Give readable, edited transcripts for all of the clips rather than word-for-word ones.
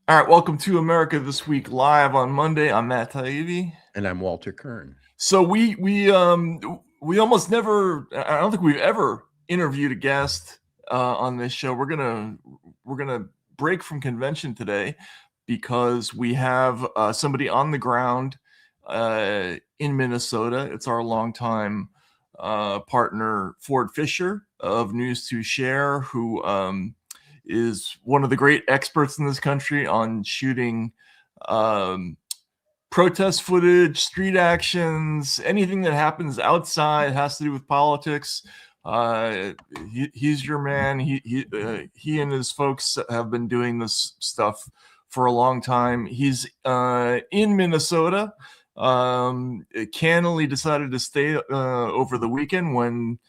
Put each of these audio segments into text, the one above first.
All right, welcome to America This Week Live on Monday. I'm Matt Taibbi. And I'm Walter Kern. So we almost never, I don't think we've ever interviewed a guest on this show. We're gonna break from convention today because we have somebody on the ground in Minnesota. It's our longtime partner Ford Fischer of News to Share, who is one of the great experts in this country on shooting protest footage, street actions, anything that happens outside has to do with politics. He's your man. He and his folks have been doing this stuff for a long time. He's in Minnesota. Cannily decided to stay over the weekend when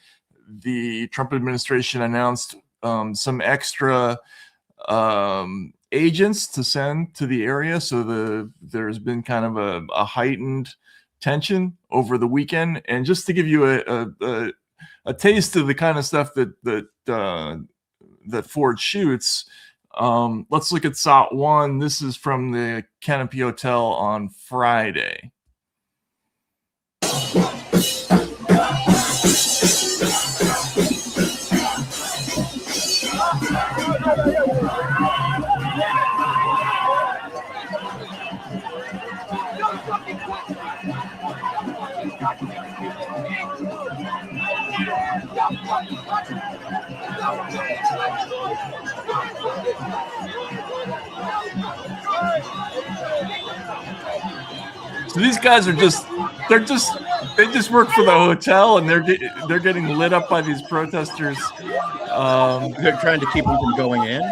the Trump administration announced some extra agents to send to the area. So there's been kind of a heightened tension over the weekend. And just to give you a taste of the kind of stuff that Ford shoots, let's look at SOT 1. This is from the Canopy Hotel on Friday. So these guys are they just work for the hotel, and they're getting lit up by these protesters. They're trying to keep them from going in.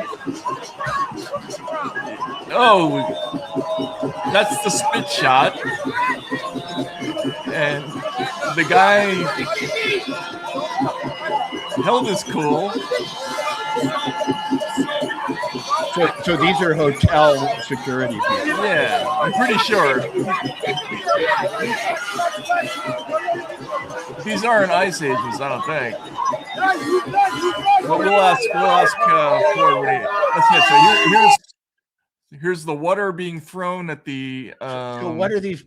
Oh, that's the spit shot. And the guy held his cool. So these are hotel security people. Yeah, I'm pretty sure. These aren't ICE agents, I don't think. But we'll ask Ford what he. So here's the water being thrown at the. So what are these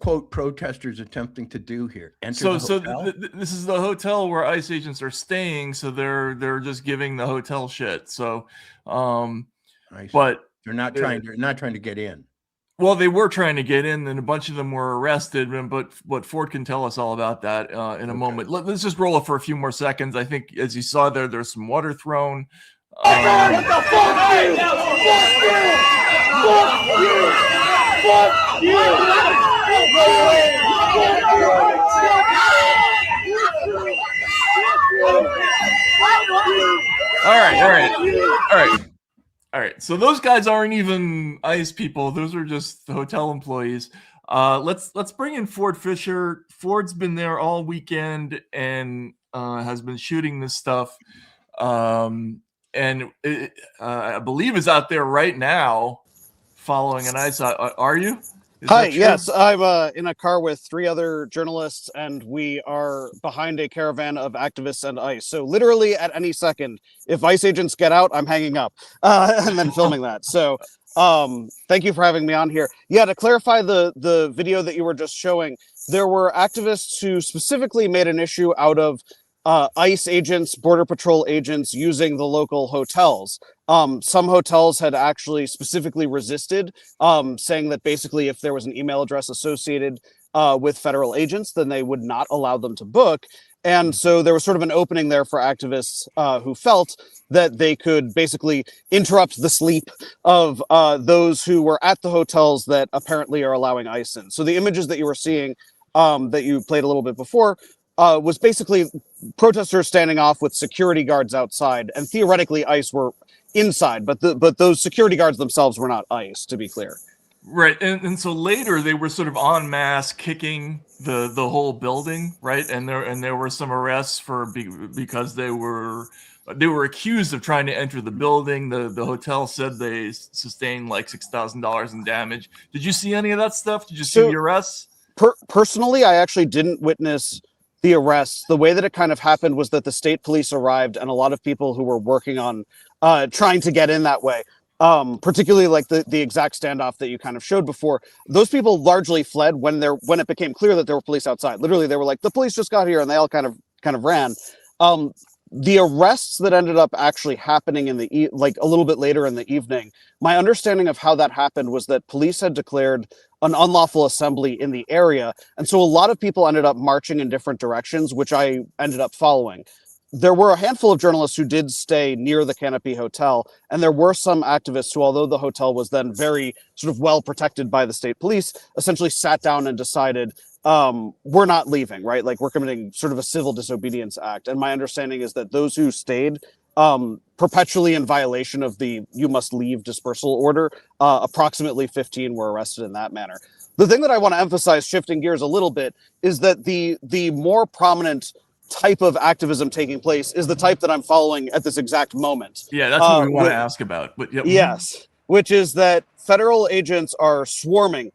quote protesters attempting to do here? This is the hotel where ICE agents are staying, so they're just giving the hotel shit. So, but they're not trying to get in. Well, they were trying to get in, and a bunch of them were arrested. But Ford can tell us all about that in a moment. Let's just roll it for a few more seconds. I think, as you saw there's some water thrown. What the fuck you? Fuck you! All right. So those guys aren't even ICE people. Those are just hotel employees. Let's bring in Ford Fischer. Ford's been there all weekend and has been shooting this stuff. And I believe is out there right now following an ICE. Are you? Hi, yes, I'm in a car with 3 other journalists, and we are behind a caravan of activists and ICE. So literally at any second, if ICE agents get out, I'm hanging up and then filming that. So thank you for having me on here. Yeah, to clarify the video that you were just showing, there were activists who specifically made an issue out of ICE agents, Border Patrol agents using the local hotels. Some hotels had actually specifically resisted, saying that basically if there was an email address associated with federal agents, then they would not allow them to book. And so there was sort of an opening there for activists who felt that they could basically interrupt the sleep of those who were at the hotels that apparently are allowing ICE in. So the images that you were seeing that you played a little bit before was basically protesters standing off with security guards outside, and theoretically ICE were inside, but those security guards themselves were not ICE, to be clear. Right, and so later they were sort of en masse kicking the whole building, right? And there were some arrests because they were accused of trying to enter the building. The hotel said they sustained like $6,000 in damage. Did you see any of that stuff? Did you see the arrests? Personally, I actually didn't witness the arrests. The way that it kind of happened was that the state police arrived, and a lot of people who were working on trying to get in that way particularly like the exact standoff that you kind of showed before. Those people largely fled when it became clear that there were police outside. Literally, they were like, the police just got here, and they all kind of ran. The arrests that ended up actually happening in like a little bit later in the evening, my understanding of how that happened was that police had declared an unlawful assembly in the area, and so a lot of people ended up marching in different directions, which I ended up following. There were a handful of journalists who did stay near the Canopy Hotel, and there were some activists who, although the hotel was then very sort of well protected by the state police, essentially sat down and decided, we're not leaving, right? Like, we're committing sort of a civil disobedience act. And my understanding is that those who stayed, perpetually in violation of the you must leave dispersal order, approximately 15 were arrested in that manner. The thing that I want to emphasize, shifting gears a little bit, is that the more prominent type of activism taking place is the type that I'm following at this exact moment. Yeah, that's what we want to ask about. But yep. Yes, which is that federal agents are swarming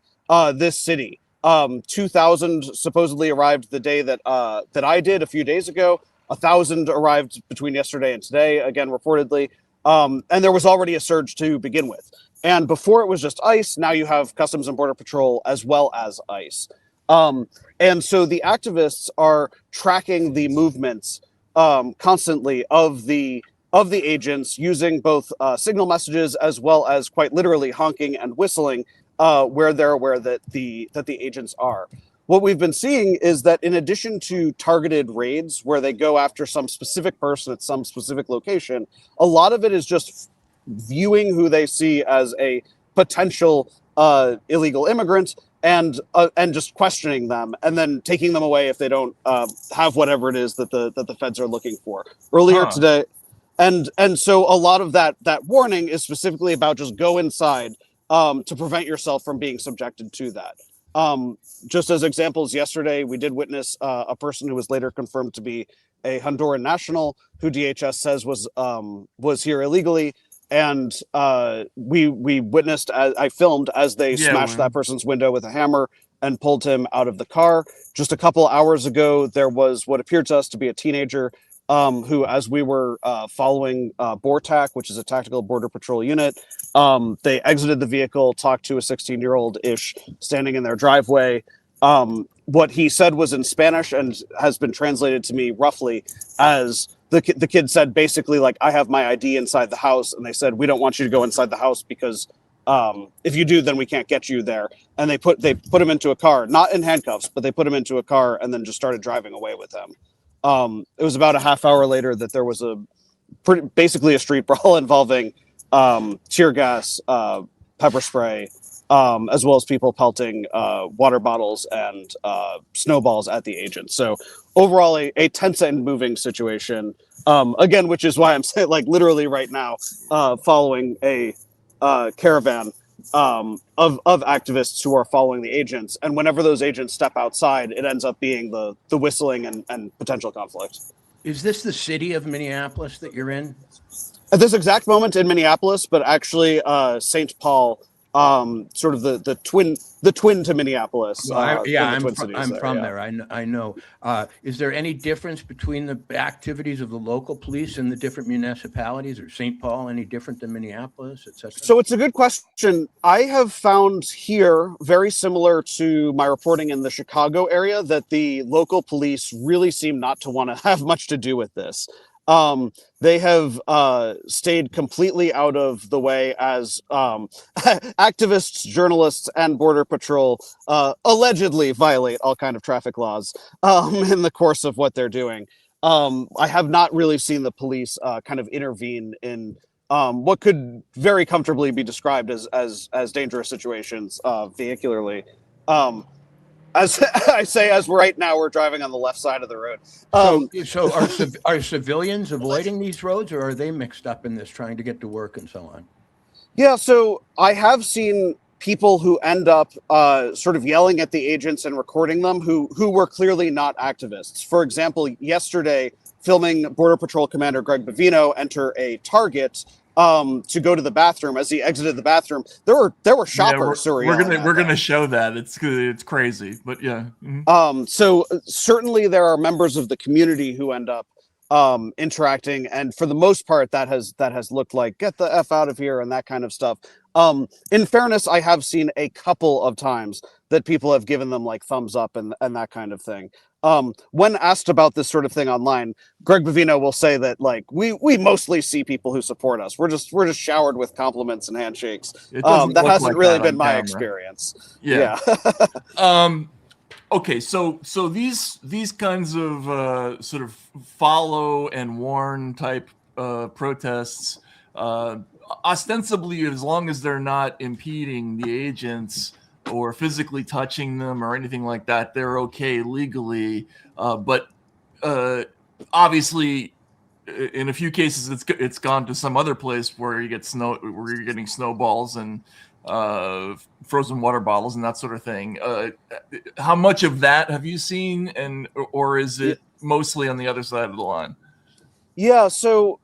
this city. 2,000 supposedly arrived the day that I did a few days ago. 1,000 arrived between yesterday and today, again, reportedly. And there was already a surge to begin with. And before it was just ICE, now you have Customs and Border Patrol as well as ICE. And so the activists are tracking the movements constantly of the agents, using both signal messages as well as quite literally honking and whistling where they're aware that the agents are. What we've been seeing is that in addition to targeted raids where they go after some specific person at some specific location, a lot of it is just viewing who they see as a potential illegal immigrant and just questioning them and then taking them away if they don't have whatever it is that the feds are looking for. Earlier today, and so a lot of that warning is specifically about just go inside to prevent yourself from being subjected to that. Just as examples, yesterday we did witness a person who was later confirmed to be a Honduran national who DHS says was here illegally. And we witnessed, I filmed as they smashed that person's window with a hammer and pulled him out of the car. Just a couple hours ago, there was what appeared to us to be a teenager who, as we were following BORTAC, which is a tactical border patrol unit, they exited the vehicle, talked to a 16-year-old-ish standing in their driveway. What he said was in Spanish and has been translated to me roughly as the kid said basically, like, I have my ID inside the house, and they said, we don't want you to go inside the house because if you do, then we can't get you there. And they put him into a car, not in handcuffs, but they put him into a car and then just started driving away with him. It was about a half hour later that there was basically a street brawl involving tear gas, pepper spray, as well as people pelting water bottles and snowballs at the agents. So overall, a tense and moving situation. Again, which is why I'm saying, like, literally right now, following a caravan of activists who are following the agents. And whenever those agents step outside, it ends up being the whistling and potential conflict. Is this the city of Minneapolis that you're in? At this exact moment in Minneapolis, but actually St. Paul, sort of the twin to Minneapolis. I'm from there. I know. Is there any difference between the activities of the local police in the different municipalities, or St. Paul any different than Minneapolis, etc.? So it's a good question. I have found here, very similar to my reporting in the Chicago area, that the local police really seem not to want to have much to do with this. They have stayed completely out of the way as activists, journalists, and Border Patrol allegedly violate all kind of traffic laws in the course of what they're doing. I have not really seen the police kind of intervene in what could very comfortably be described as dangerous situations vehicularly. As I say, as right now we're driving on the left side of the road. So are civilians avoiding these roads, or are they mixed up in this, trying to get to work and so on? Yeah, so I have seen people who end up sort of yelling at the agents and recording them who were clearly not activists. For example, yesterday, filming Border Patrol Commander Greg Bavino enter a Target to go to the bathroom. As he exited the bathroom, there were shoppers. Yeah, we're gonna show that. It's crazy, but yeah. So certainly there are members of the community who end up interacting, and for the most part that has looked like get the F out of here and that kind of stuff. In fairness, I have seen a couple of times that people have given them like thumbs up and that kind of thing. When asked about this sort of thing online, Greg Bavino will say that like we mostly see people who support us. We're just showered with compliments and handshakes. That hasn't really been my experience. Yeah. Okay, so these kinds of sort of follow and warn type protests, ostensibly, as long as they're not impeding the agents or physically touching them or anything like that, they're okay legally. But obviously, in a few cases, it's gone to some other place where you get where you're getting snowballs and frozen water bottles and that sort of thing. How much of that have you seen, or is it mostly on the other side of the line? Yeah, so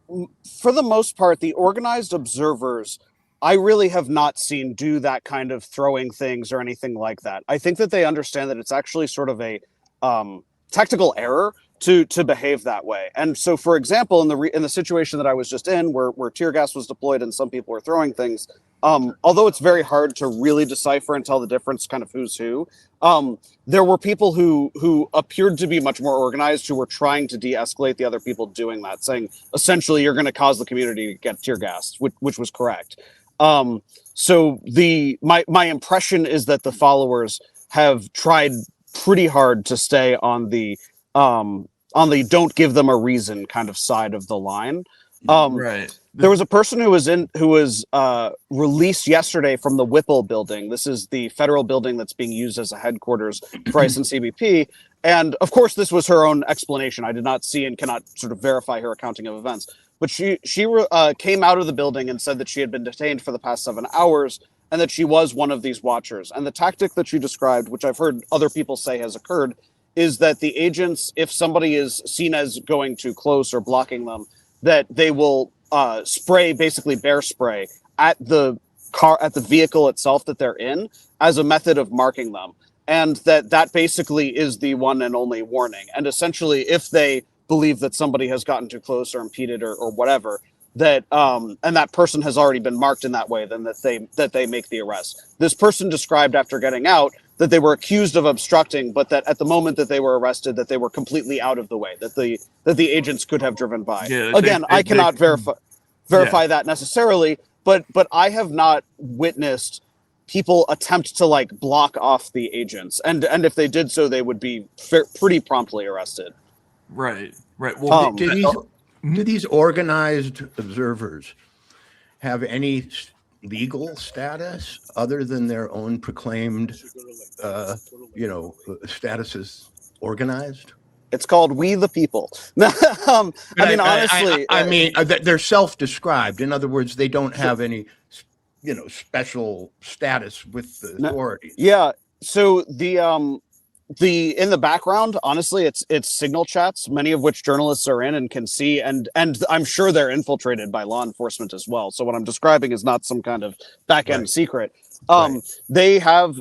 for the most part, the organized observers, I really have not seen do that kind of throwing things or anything like that. I think that they understand that it's actually sort of a technical error to behave that way. And so, for example, in the situation that I was just in, where tear gas was deployed and some people were throwing things, although it's very hard to really decipher and tell the difference, kind of who's who, there were people who appeared to be much more organized, who were trying to de-escalate the other people doing that, saying essentially you're going to cause the community to get tear gassed, which was correct. So my impression is that the followers have tried pretty hard to stay on the don't give them a reason kind of side of the line. Right. There was a person who was released yesterday from the Whipple building. This is the federal building that's being used as a headquarters for ICE and CBP. And of course, this was her own explanation. I did not see and cannot sort of verify her accounting of events. But she came out of the building and said that she had been detained for the past 7 hours and that she was one of these watchers. And the tactic that she described, which I've heard other people say has occurred, is that the agents, if somebody is seen as going too close or blocking them, that they will spray, basically bear spray, at the vehicle itself that they're in as a method of marking them. And that basically is the one and only warning. And essentially, if they believe that somebody has gotten too close or impeded or whatever, that and that person has already been marked in that way, then that they make the arrest. This person described after getting out that they were accused of obstructing, but that at the moment that they were arrested, that they were completely out of the way, that the agents could have driven by. Yeah, again, I cannot verify that necessarily, but I have not witnessed people attempt to like block off the agents, and if they did so, they would be pretty promptly arrested. Right. Well, do these organized observers have any legal status other than their own proclaimed, status as organized? It's called We the People. I mean, honestly, I mean, they're self-described. In other words, they don't have any, special status with the authorities. Yeah. So the in the background, honestly, it's signal chats, many of which journalists are in and can see, and I'm sure they're infiltrated by law enforcement as well. So what I'm describing is not some kind of back end secret. They have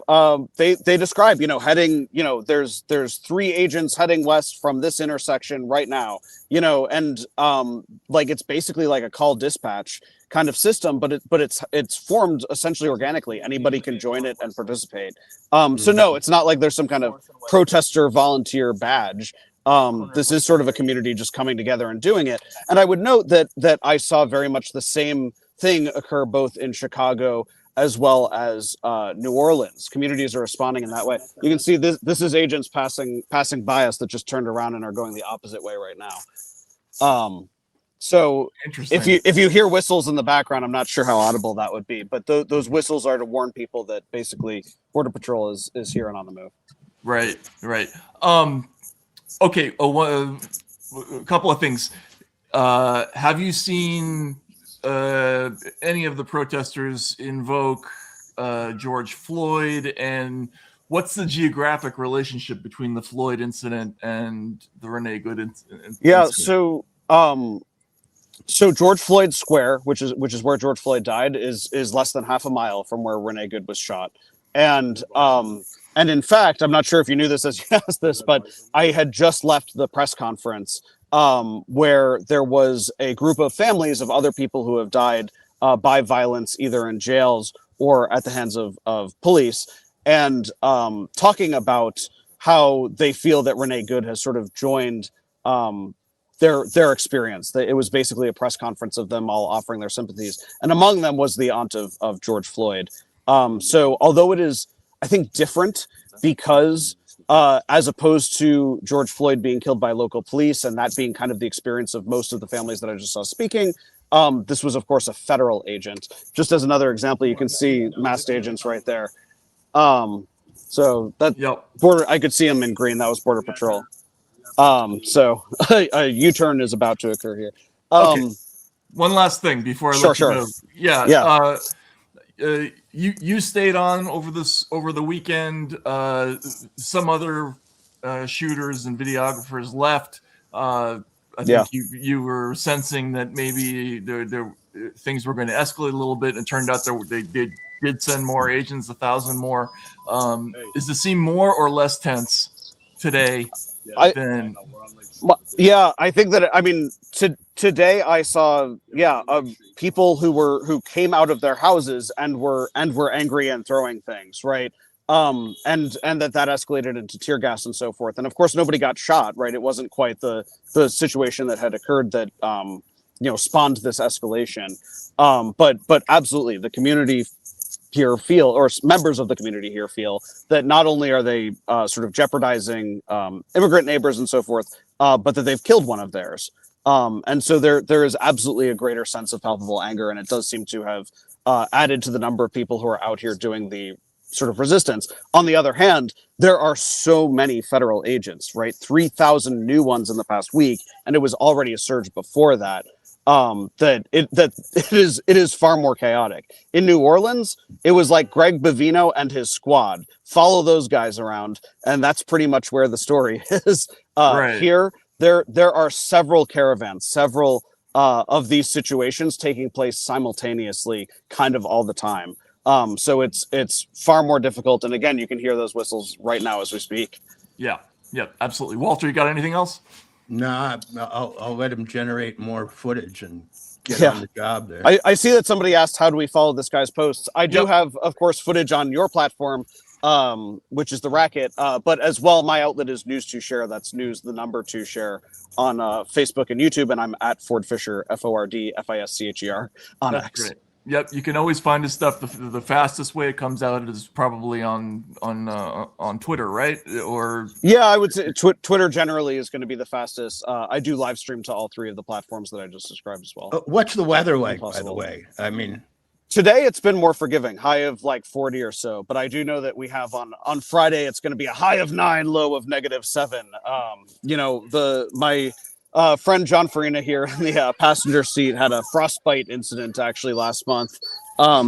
they describe, heading, there's 3 agents heading west from this intersection right now, and like it's basically like a call dispatch kind of system, but it's formed essentially organically. Anybody can join it and participate. So no, it's not like there's some kind of protester volunteer badge. This is sort of a community just coming together and doing it. And I would note that I saw very much the same thing occur both in Chicago as well as New Orleans. Communities are responding in that way. You can see this is agents passing by us that just turned around and are going the opposite way right now. So if you hear whistles in the background, I'm not sure how audible that would be, but those whistles are to warn people that basically Border Patrol is here and on the move. Right. Okay. A couple of things. Have you seen any of the protesters invoke George Floyd, and what's the geographic relationship between the Floyd incident and the Renee Good incident? Yeah. So George Floyd Square, which is where George Floyd died, is less than half a mile from where Renee Good was shot. And in fact, I'm not sure if you knew this as you asked this, but I had just left the press conference where there was a group of families of other people who have died by violence, either in jails or at the hands of police, and talking about how they feel that Renee Good has sort of joined their experience. It was basically a press conference of them all offering their sympathies, and among them was the aunt of George Floyd. So although it is, I think, different because as opposed to George Floyd being killed by local police and that being kind of the experience of most of the families that I just saw speaking, this was, of course, a federal agent. Just as another example, you can see masked agents right there. So that border, I could see them in green. That was Border Patrol. So a U-turn is about to occur here. Okay. One last thing before I let you go. Yeah. You stayed on over the weekend. Some other shooters and videographers left. I think you were sensing that maybe there things were going to escalate a little bit, and it turned out they did send more agents, 1,000 more. Is the scene more or less tense today? I think that, I mean, today I saw people who came out of their houses and were angry and throwing things, right? And that escalated into tear gas and so forth. And of course, nobody got shot, right? It wasn't quite the situation that had occurred that spawned this escalation. But absolutely, the community here feel, or members of the community here feel, that not only are they sort of jeopardizing immigrant neighbors and so forth, but that they've killed one of theirs. And so there is absolutely a greater sense of palpable anger, and it does seem to have added to the number of people who are out here doing the sort of resistance. On the other hand, there are so many federal agents, right? 3,000 new ones in the past week, and it was already a surge before that. That it is far more chaotic. In New Orleans, it was like Greg Bavino and his squad. Follow those guys around, and that's pretty much where the story is. Right. Here, there are several caravans, several of these situations taking place simultaneously, kind of all the time. So it's far more difficult. And again, you can hear those whistles right now as we speak. Yeah, absolutely. Walter, you got anything else? No, I'll let him generate more footage and get on the job there. I see that somebody asked, how do we follow this guy's posts? I do have, of course, footage on your platform, which is The Racket. But as well, my outlet is News2Share. That's news, the number 2 share on Facebook and YouTube. And I'm at Ford Fischer, FORDFISCHER on X. Great. Yep, you can always find his stuff. The fastest way it comes out is probably on Twitter, right? Or I would say Twitter generally is going to be the fastest. I do live stream to all 3 of the platforms that I just described as well. What's the weather like, by the way? I mean, today it's been more forgiving, high of like 40 or so. But I do know that we have on Friday it's going to be a high of 9, low of -7. My friend John Farina here in the passenger seat had a frostbite incident actually last month.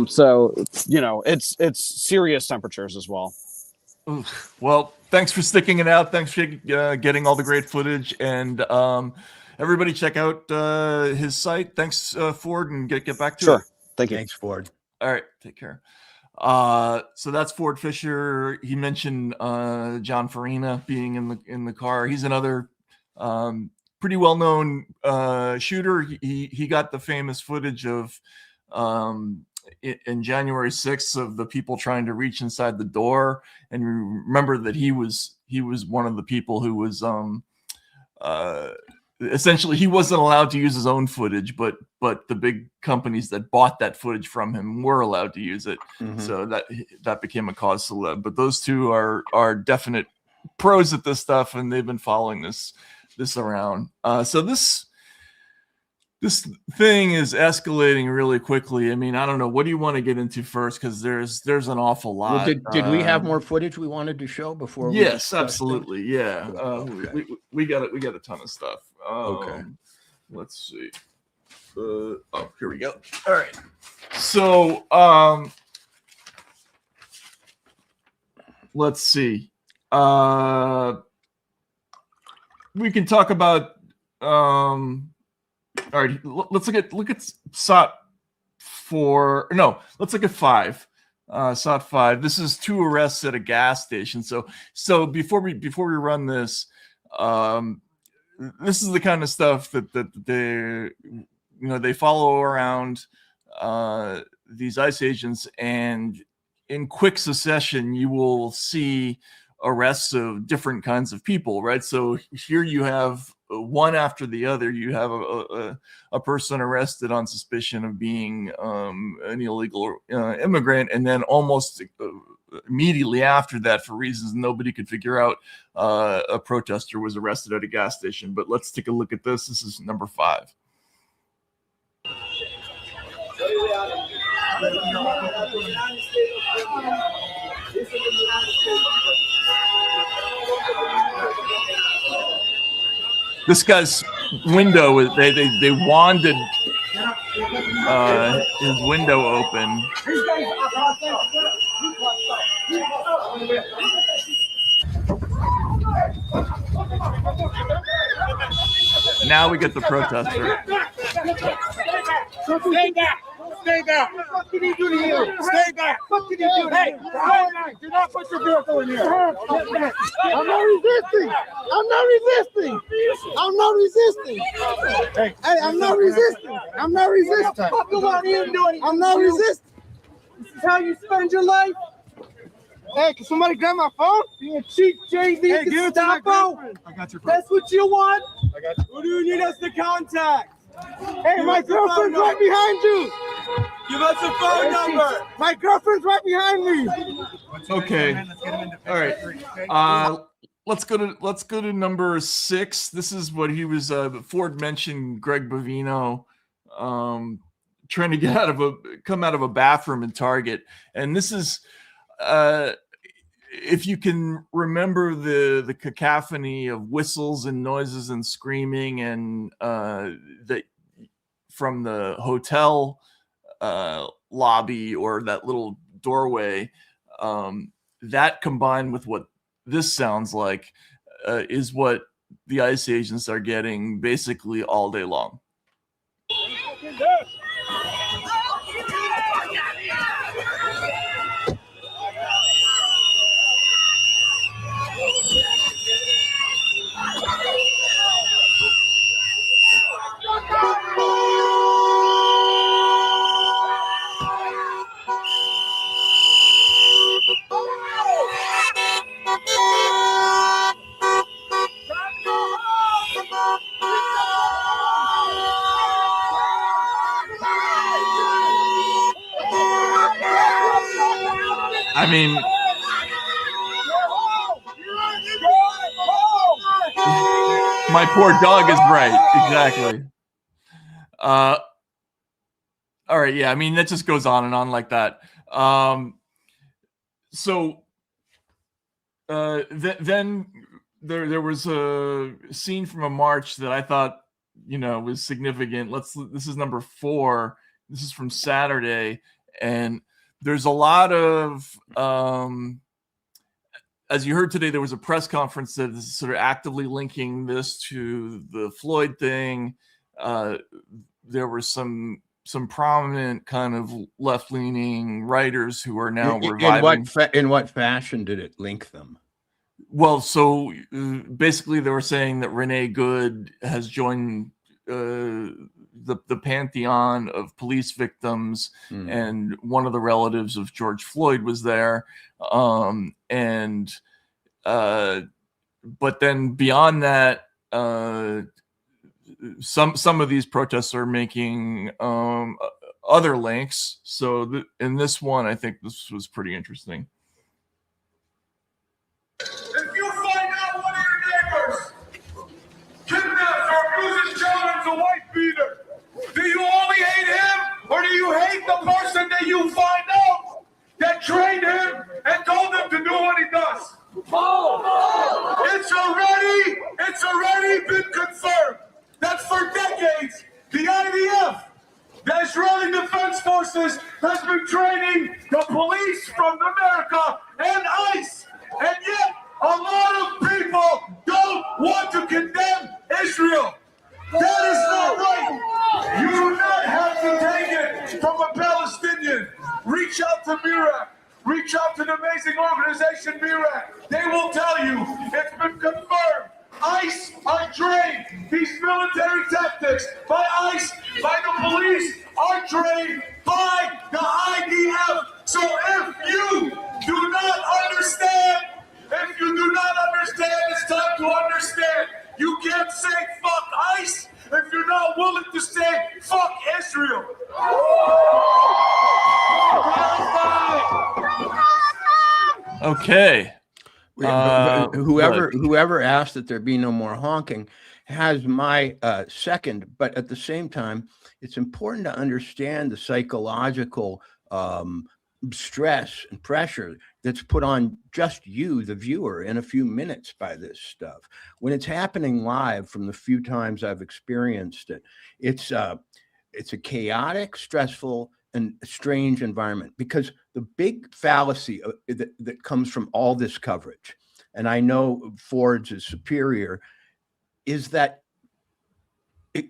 So it's serious temperatures as well. Well, thanks for sticking it out. Thanks for getting all the great footage, and everybody check out his site. Thanks, Ford, and get back to it. Thank you. Thanks, Ford. All right, take care. So that's Ford Fischer. He mentioned John Farina being in the car. He's another pretty well-known shooter. He got the famous footage of in January 6th of the people trying to reach inside the door, and remember that he was one of the people who was essentially he wasn't allowed to use his own footage, but the big companies that bought that footage from him were allowed to use it. Mm-hmm. So that became a cause celeb. But those two are definite pros at this stuff, and they've been following this around. So this thing is escalating really quickly. I mean, I don't know. What do you want to get into first? Because there's an awful lot. Well, did we have more footage we wanted to show before? Yes, absolutely. Yeah, okay. we got a ton of stuff. Okay, let's see. Here we go. All right. So let's see. We can talk about all right, let's look at SOT 4. No, let's look at 5. SOT 5. This is 2 arrests at a gas station. So before we run this, this is the kind of stuff that they follow around these ICE agents, and in quick succession you will see arrests of different kinds of people, right? So here you have one after the other. You have a person arrested on suspicion of being an illegal immigrant, and then almost immediately after that, for reasons nobody could figure out, a protester was arrested at a gas station. But let's take a look at this. This is number 5. This guy's window, they wanded his window open. Now we get the protester. Stay back! Stay back! What did he do to you? Stay back! What did he do to you? Hey, do not put your vehicle in here. I'm not resisting. I'm not resisting. I'm not resisting. Hey, I'm not resisting. I'm not resisting. I'm not resisting. This is how you spend your life? Hey, can somebody grab my phone? Being a cheap JV Gestapo? I got your phone. That's what you want? I got you. Who do you need us to contact? Hey, my girlfriend's right behind you. Give us a phone number. My girlfriend's right behind me. Okay. All right. Let's go to number 6. This is what he was. Ford mentioned Greg Bovino trying to come out of a bathroom in Target, and this is. If you can remember the cacophony of whistles and noises and screaming and that from the hotel lobby or that little doorway, that combined with what this sounds like is what the ICE agents are getting basically all day long. I mean, my poor dog is right. Exactly. All right. Yeah. I mean, that just goes on and on like that. Then there was a scene from a march that I thought, was significant. This is number 4. This is from Saturday. And there's a lot of, as you heard today, there was a press conference that is sort of actively linking this to the Floyd thing. There were some prominent kind of left-leaning writers who are now reviving. In what fashion did it link them? Well, so basically they were saying that Renee Good has joined the pantheon of police victims, and one of the relatives of George Floyd was there. But then beyond that, some of these protests are making other links. So in this one, I think this was pretty interesting. If you find out one of your neighbors kidnaps or abuses children as a white beater, do you only hate him, or do you hate the person that you find out that trained him and told him to do what he does? It's already been confirmed that for decades, the IDF, the Israeli Defense Forces, has been training the police from America and ICE. And yet, a lot of people don't want to condemn Israel. That is not right. You do not have to take it from a Palestinian. Reach out to MIRAC. Reach out to the amazing organization MIRAC. They will tell you it's been confirmed ICE are trained. These military tactics by ICE, by the police, are trained by the IDF. So if you do not understand, it's time to understand. You can't say fuck ICE if you're not willing to say fuck Israel. Okay. Whoever asked that there be no more honking has my second, but at the same time, it's important to understand the psychological stress and pressure that's put on just you, the viewer, in a few minutes by this stuff. When it's happening live, from the few times I've experienced it, it's a chaotic, stressful, and strange environment, because the big fallacy that comes from all this coverage, and I know Ford's is superior, is that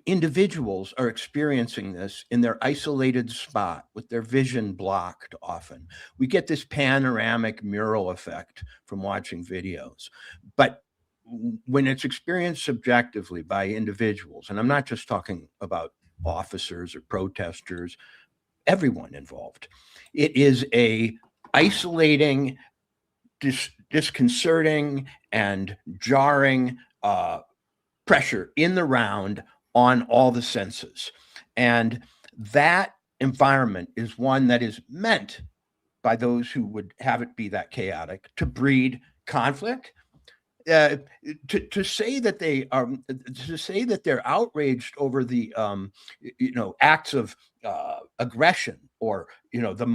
individuals are experiencing this in their isolated spot with their vision blocked often. We get this panoramic mural effect from watching videos. But when it's experienced subjectively by individuals, and I'm not just talking about officers or protesters, everyone involved, it is a isolating, disconcerting, and jarring pressure in the round on all the senses. And that environment is one that is meant by those who would have it be that chaotic to breed conflict. To say that they're outraged over the acts of aggression, or the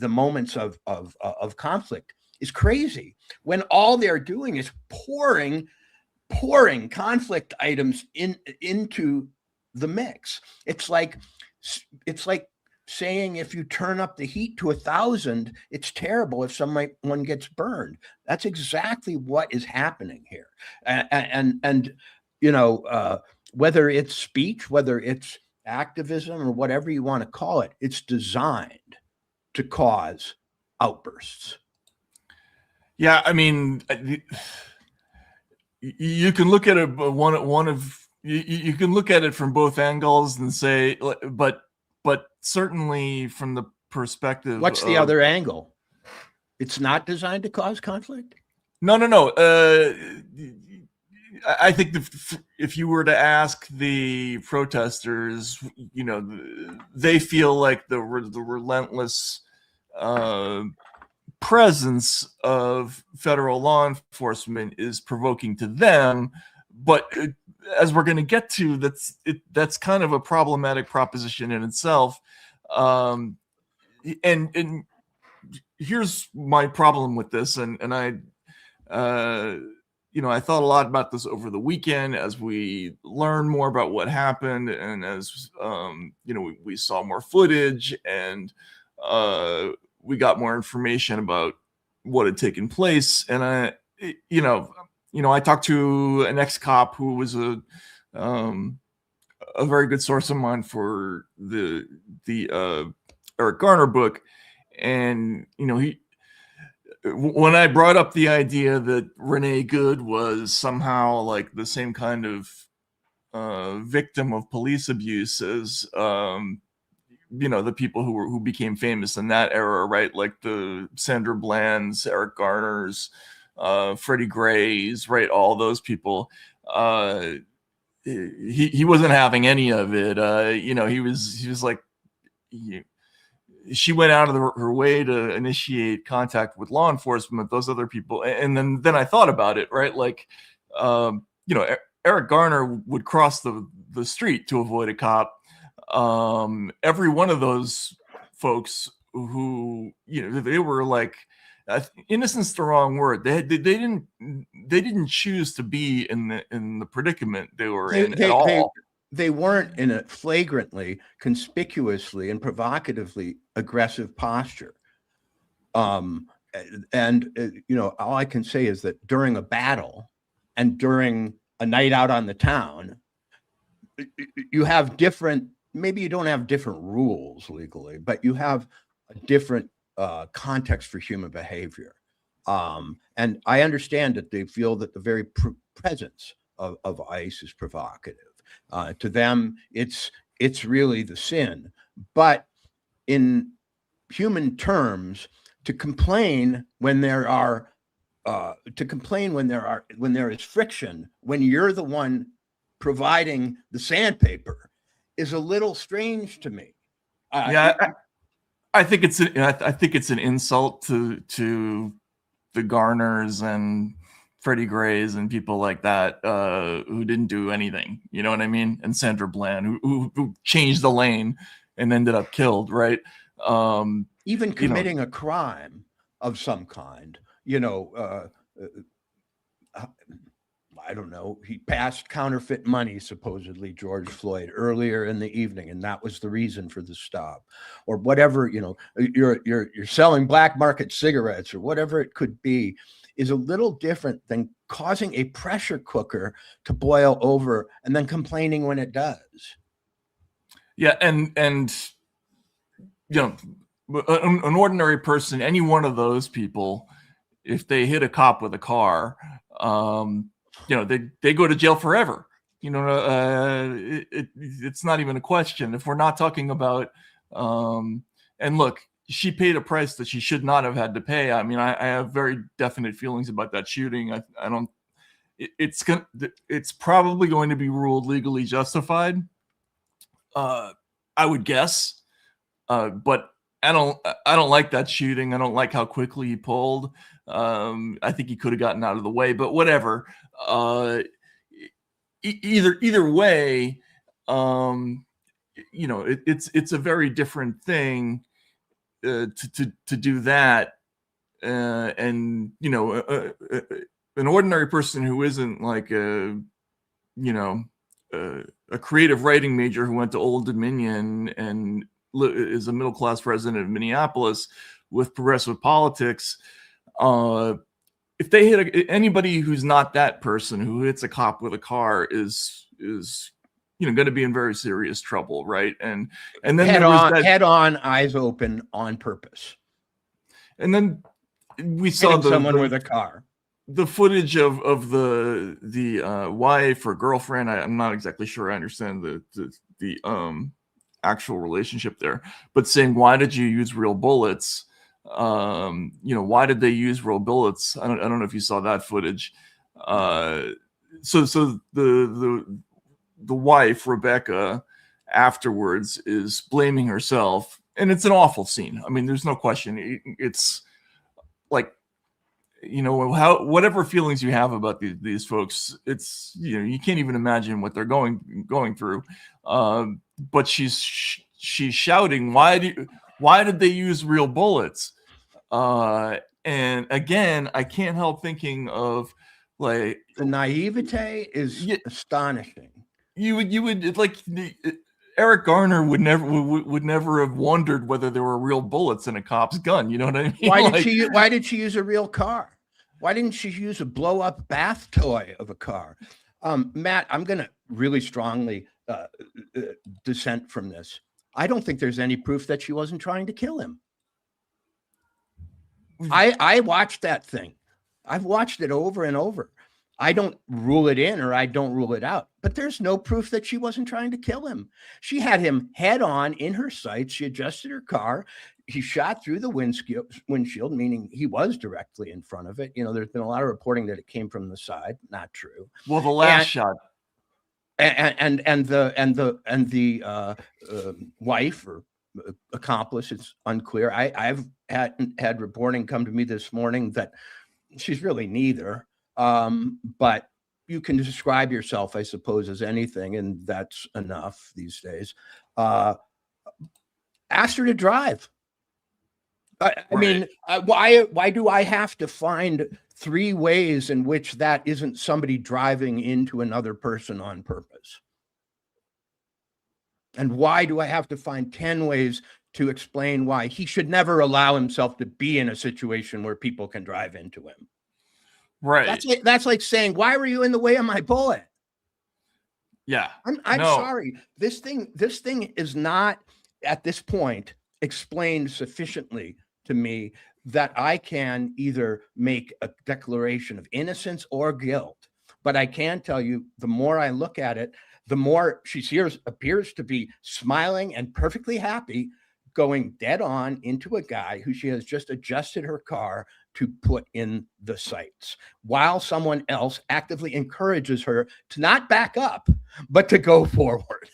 moments of conflict, is crazy, when all they're doing is pouring conflict items into the mix. It's like saying if you turn up the heat to 1,000, it's terrible if someone gets burned. That's exactly what is happening here. And whether it's speech, whether it's activism, or whatever you want to call it, it's designed to cause outbursts. Yeah, I mean, you can look at it you can look at it from both angles and say, but certainly from the perspective, what's the other angle? It's not designed to cause conflict? No. I think if you were to ask the protesters, they feel like the relentless presence of federal law enforcement is provoking to them. But as we're going to get to, that's kind of a problematic proposition in itself. And here's my problem with this, and I thought a lot about this over the weekend as we learn more about what happened, and as we saw more footage, and we got more information about what had taken place. And I talked to an ex-cop who was a very good source of mine for the Eric Garner book, and when I brought up the idea that Renee Good was somehow like the same kind of victim of police abuse as the people who became famous in that era, right? Like the Sandra Bland's, Eric Garner's, Freddie Gray's, right? All those people. He wasn't having any of it. He was like, she went out of her way to initiate contact with law enforcement, those other people. And then I thought about it, right? Like, Eric Garner would cross the street to avoid a cop. Every one of those folks who, they were like, innocent's the wrong word. They didn't choose to be in the predicament they were in at all. They weren't in a flagrantly, conspicuously, and provocatively aggressive posture. All I can say is that during a battle and during a night out on the town, you have different, maybe you don't have different rules legally, but you have a different context for human behavior. And I understand that they feel that the very presence of ICE is provocative. To them, it's really the sin. But in human terms, to complain when there is friction, when you're the one providing the sandpaper, is a little strange to me. I think it's an insult to the Garners and Freddie Grays and people like that who didn't do anything. You know what I mean? And Sandra Bland, who changed the lane and ended up killed, right? Even committing a crime of some kind, I don't know. He passed counterfeit money, supposedly, George Floyd, earlier in the evening, and that was the reason for the stop, or whatever. You're selling black market cigarettes, or whatever it could be, is a little different than causing a pressure cooker to boil over and then complaining when it does. Yeah, and an ordinary person, any one of those people, if they hit a cop with a car, they go to jail forever. It's not even a question. If we're not talking about, and look, she paid a price that she should not have had to pay. I mean, I have very definite feelings about that shooting. I don't. It's probably going to be ruled legally justified. I would guess, but I don't like that shooting. I don't like how quickly he pulled. I think he could have gotten out of the way, but whatever. Either way, it's a very different thing to do that, and an ordinary person who isn't like a creative writing major who went to Old Dominion and is a middle-class resident of Minneapolis with progressive politics. If they hit anybody who's not that person who hits a cop with a car is going to be in very serious trouble, right? And then head on, eyes open, on purpose. And then we saw someone with a car. The footage of the wife or girlfriend. I'm not exactly sure I understand the actual relationship there, but saying, why did you use real bullets? Why did they use real bullets? I don't know if you saw that footage. So the wife, Rebecca, afterwards is blaming herself, and it's an awful scene. I mean, there's no question. It's like, whatever feelings you have about these folks, it's, you can't even imagine what they're going through. But she's shouting, why did they use real bullets? And again, I can't help thinking of like the naivete is astonishing. You would like Eric Garner would never have wondered whether there were real bullets in a cop's gun. You know what I mean? Why did she use a real car? Why didn't she use a blow up bath toy of a car? Matt, I'm going to really strongly dissent from this. I don't think there's any proof that she wasn't trying to kill him. I watched that thing. I've watched it over and over. I don't rule it in or I don't rule it out, but there's no proof that she wasn't trying to kill him. She had him head on in her sights. She adjusted her car. He shot through the windshield, meaning he was directly in front of it. There's been a lot of reporting that it came from the side. Not true. Well, the last shot. And the wife or accomplice, it's unclear. I've had reporting come to me this morning that she's really neither. But you can describe yourself, I suppose, as anything, and that's enough these days. Asked her to drive. I mean, why do I have to find 3 ways in which that isn't somebody driving into another person on purpose? And why do I have to find 10 ways to explain why he should never allow himself to be in a situation where people can drive into him? Right. That's like saying, why were you in the way of my bullet? Yeah. I'm sorry. This thing is not at this point explained sufficiently to me that I can either make a declaration of innocence or guilt But I can tell you, the more I look at it, the more she appears to be smiling and perfectly happy, going dead on into a guy who she has just adjusted her car to put in the sights, while someone else actively encourages her to not back up, but to go forward.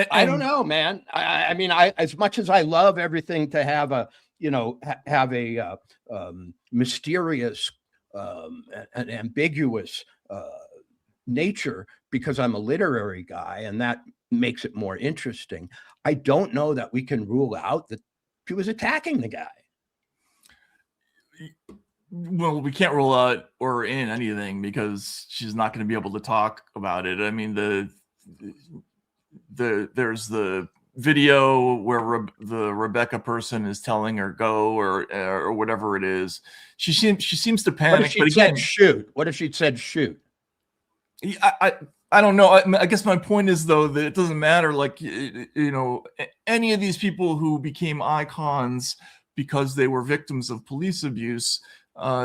I don't know, man. I mean, as much as I love everything to have a, have a mysterious and ambiguous nature, because I'm a literary guy and that makes it more interesting, I don't know that we can rule out that she was attacking the guy. Well, we can't rule out or in anything because she's not going to be able to talk about it. I mean, there's the video where the Rebecca person is telling her go or whatever it is. She seems to panic. What if she said shoot? What if she said shoot? I don't know. I guess my point is, though, that it doesn't matter. Like, any of these people who became icons because they were victims of police abuse,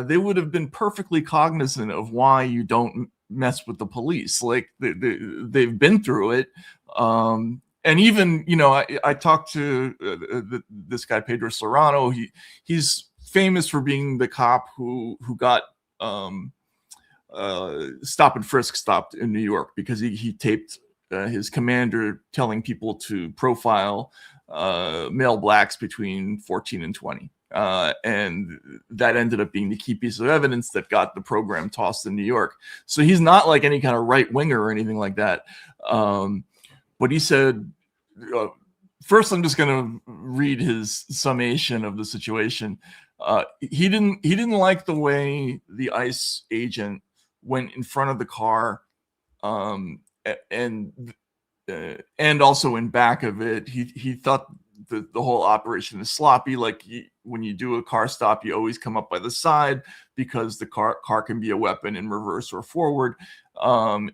they would have been perfectly cognizant of why you don't mess with the police. Like, they've been through it. And even, I talked to this guy, Pedro Serrano. He's famous for being the cop who got stop and frisk stopped in New York because he taped his commander telling people to profile male blacks between 14 and 20. And that ended up being the key piece of evidence that got the program tossed in New York. So he's not like any kind of right winger or anything like that. But he said, first, I'm just going to read his summation of the situation. He didn't like the way the ICE agent went in front of the car, and also in back of it. He thought the whole operation is sloppy. Like, when you do a car stop, you always come up by the side because the car can be a weapon in reverse or forward. And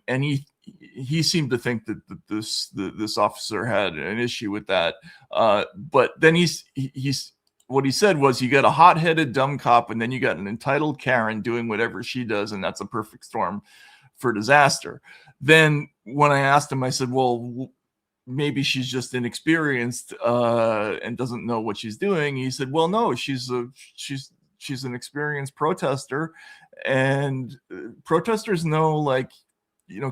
he seemed to think that this officer had an issue with that. But then he's what he said was, you got a hot-headed dumb cop, and then you got an entitled Karen doing whatever she does, and that's a perfect storm for disaster. Then when I asked him, I said, well, maybe she's just inexperienced and doesn't know what she's doing. He said, well, no, she's an experienced protester, and protesters know, like,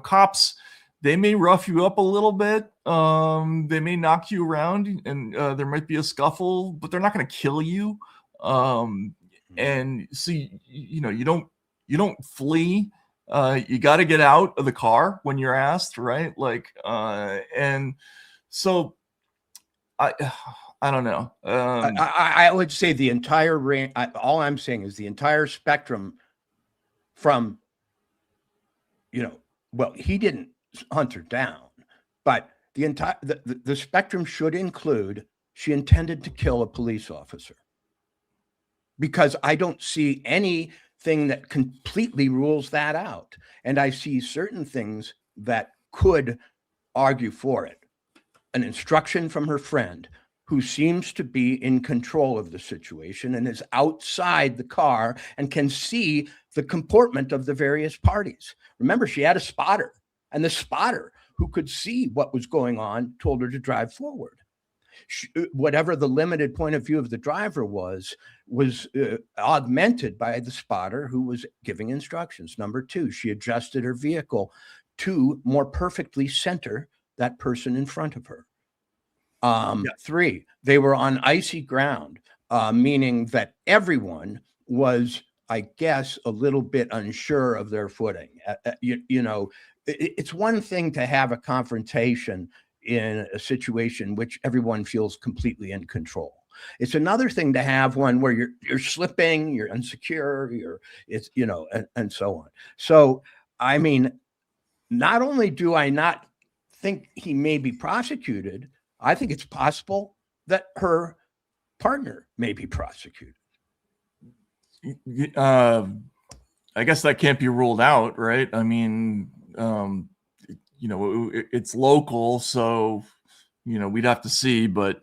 cops, they may rough you up a little bit. They may knock you around, and there might be a scuffle, but they're not going to kill you. And so, you don't flee. You got to get out of the car when you're asked, right? Like, and so I don't know. I would say the entire range. All I'm saying is the entire spectrum from, well, he didn't hunt her down, but the spectrum should include she intended to kill a police officer, because I don't see anything that completely rules that out. And I see certain things that could argue for it. An instruction from her friend, who seems to be in control of the situation and is outside the car and can see the comportment of the various parties. Remember, she had a spotter, and the spotter, who could see what was going on, told her to drive forward. Whatever the limited point of view of the driver was augmented by the spotter, who was giving instructions. Number two, she adjusted her vehicle to more perfectly center that person in front of her. Three, they were on icy ground, meaning that everyone was, I guess, a little bit unsure of their footing. It's one thing to have a confrontation in a situation which everyone feels completely in control. It's another thing to have one where you're slipping, you're insecure, and so on. So, I mean, not only do I not think he may be prosecuted, I think it's possible that her partner may be prosecuted. I guess that can't be ruled out, right? I mean, it's local, so we'd have to see. But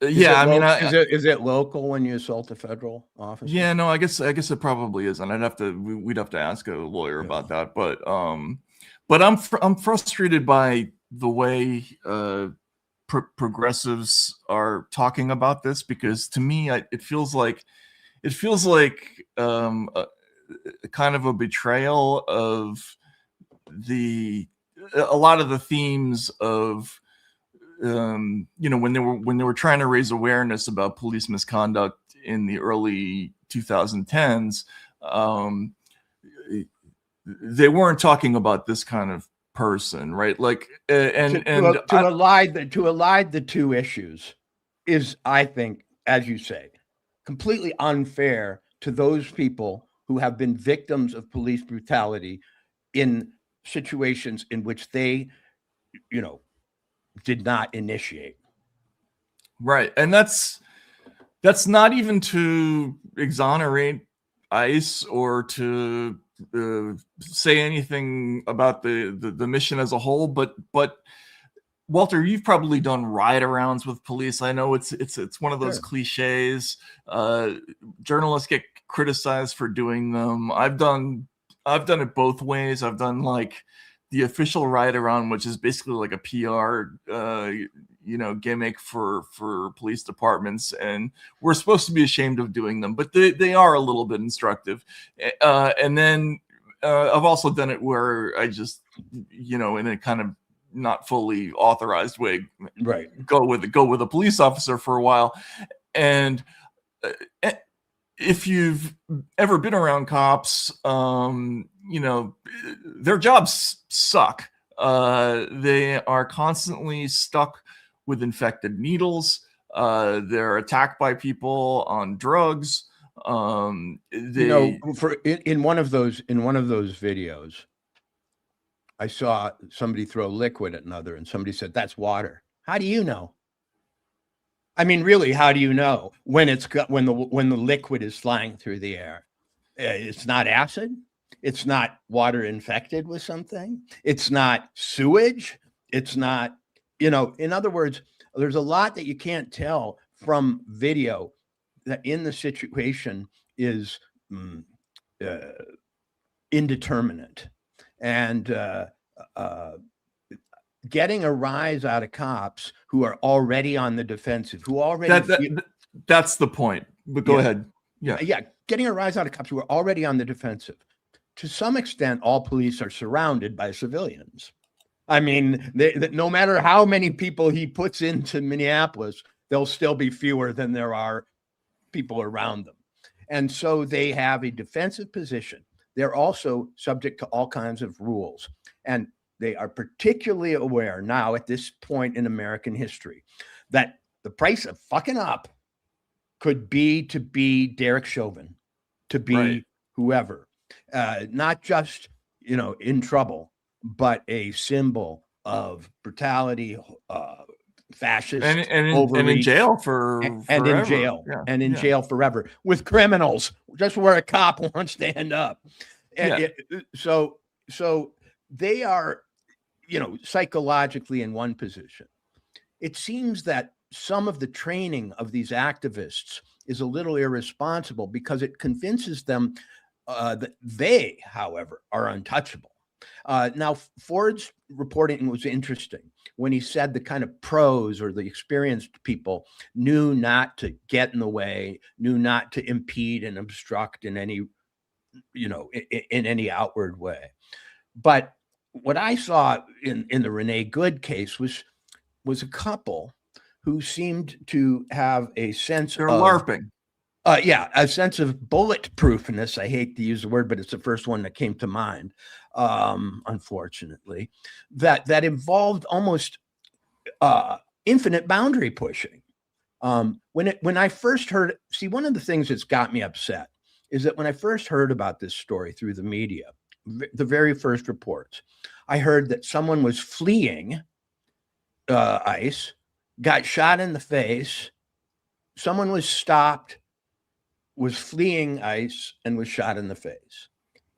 Yeah, I mean, is it local when you assault a federal officer? yeah, no, I guess it probably isn't. We'd have to ask a lawyer about that. But I'm frustrated by the way progressives are talking about this, because to me, it feels like a kind of a betrayal of a lot of the themes of when they were trying to raise awareness about police misconduct in the early 2010s. They weren't talking about this kind of person, right? Like, to allied the two issues is, I think, as you say, completely unfair to those people who have been victims of police brutality in situations in which they, did not initiate. Right. And that's not even to exonerate ICE or to say anything about the mission as a whole, but Walter, you've probably done ride-arounds with police. I know it's one of those cliches. Journalists get criticized for doing them. I've done it both ways. I've done like the official ride-around, which is basically like a PR, gimmick for police departments, and we're supposed to be ashamed of doing them, but they are a little bit instructive. And then I've also done it where I just, in a kind of not fully authorized way, right, go with a police officer for a while. And if you've ever been around cops, their jobs suck. They are constantly stuck with infected needles. They're attacked by people on drugs. In one of those videos, I saw somebody throw liquid at another, and somebody said, "That's water." How do you know? I mean, really, how do you know when the liquid is flying through the air? It's not acid. It's not water infected with something. It's not sewage. It's not, in other words, there's a lot that you can't tell from video that in the situation is indeterminate. And getting a rise out of cops who are already on the defensive, that's the point. But go ahead. Yeah. Getting a rise out of cops who are already on the defensive. To some extent, all police are surrounded by civilians. I mean, no matter how many people he puts into Minneapolis, there'll still be fewer than there are people around them. And so they have a defensive position. They're also subject to all kinds of rules. And they are particularly aware now at this point in American history that the price of fucking up could be to be Derek Chauvin, to be whoever, not just, in trouble, but a symbol of brutality, fascist, and in jail jail forever with criminals, just where a cop wants to end up. And so they are, psychologically in one position. It seems that some of the training of these activists is a little irresponsible because it convinces them that they, however, are untouchable. Now, Ford's reporting was interesting when he said the kind of pros or the experienced people knew not to get in the way, knew not to impede and obstruct in any, in any outward way. But what I saw in the Renee Good case was a couple who seemed to have a sense of LARPing. A sense of bulletproofness. I hate to use the word, but it's the first one that came to mind. Unfortunately, that involved almost infinite boundary pushing. When I first heard, one of the things that's got me upset is that when I first heard about this story through the media, the very first reports, I heard that someone was fleeing ICE, got shot in the face. Someone was stopped, was fleeing ICE, and was shot in the face.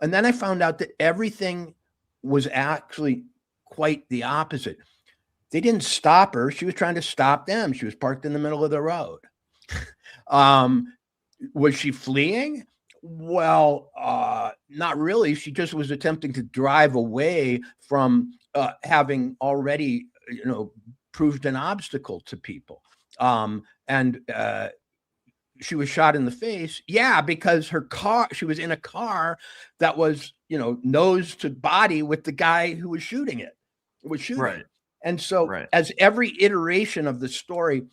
And then I found out that everything was actually quite the opposite. They didn't stop her. She was trying to stop them. She was parked in the middle of the road. Was she fleeing? Well, not really. She just was attempting to drive away from having already, proved an obstacle to people. And she was shot in the face. Yeah, because she was in a car that was, nose to body with the guy who was shooting it. Right. And so as every iteration of the story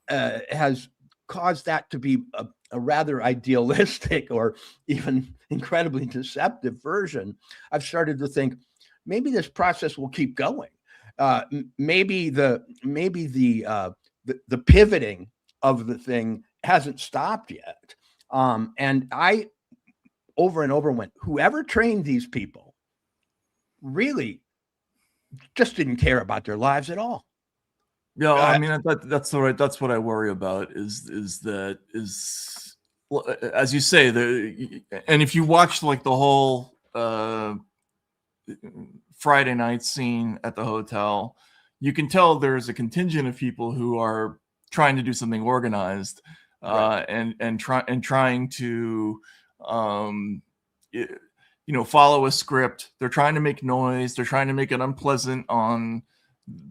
has caused that to be a rather idealistic or even incredibly deceptive version, I've started to think maybe this process will keep going. Maybe the pivoting of the thing hasn't stopped yet. And I over and over went, whoever trained these people really just didn't care about their lives at all. Yeah, I mean that's right. That's what I worry about. Is as you say, and if you watch like the whole Friday night scene at the hotel, you can tell there's a contingent of people who are trying to do something organized, and trying to follow a script. They're trying to make noise. They're trying to make it unpleasant on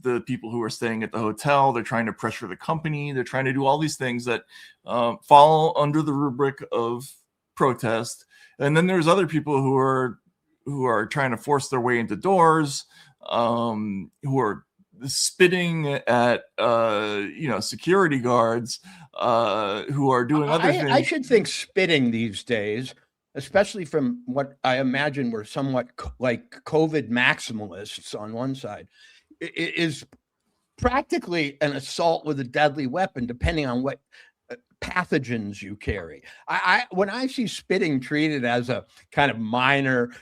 the people who are staying at the hotel. They're trying to pressure the company. They're trying to do all these things that fall under the rubric of protest. And then there's other people who are trying to force their way into doors, who are spitting at security guards, who are doing other things. I should think spitting these days, especially from what I imagine were somewhat like COVID maximalists on one side, is practically an assault with a deadly weapon, depending on what pathogens you carry. When I see spitting treated as a kind of minor,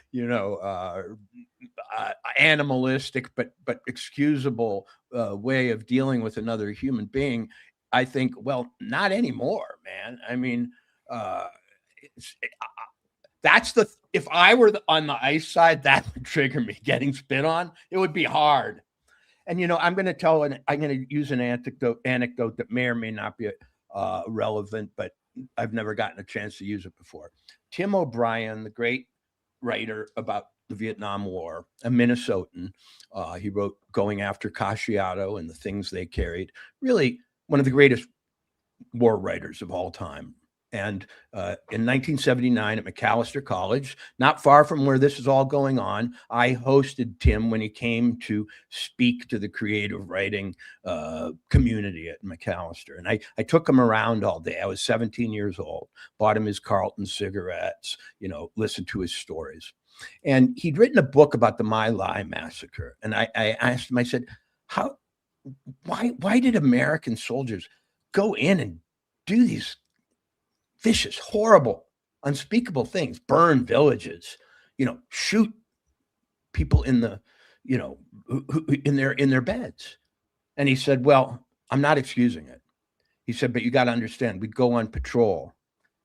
animalistic but excusable way of dealing with another human being, I think, well, not anymore, man. I mean, if I were on the ICE side, that would trigger me. Getting spit on, it would be hard. And I'm going to use an anecdote that may or may not be relevant, but I've never gotten a chance to use it before. Tim O'Brien, the great writer about the Vietnam War, a Minnesotan, he wrote Going After Casciato and the Things They Carried. Really, one of the greatest war writers of all time. And in 1979 at Macalester College, not far from where this is all going on, I hosted Tim when he came to speak to the creative writing community at Macalester. And I took him around all day. I was 17 years old, bought him his Carlton cigarettes, listened to his stories. And he'd written a book about the My Lai massacre. And I asked him, I said, why did American soldiers go in and do these vicious, horrible, unspeakable things, burn villages, shoot people in the, in their beds? And he said, well, I'm not excusing it. He said, but you got to understand, we'd go on patrol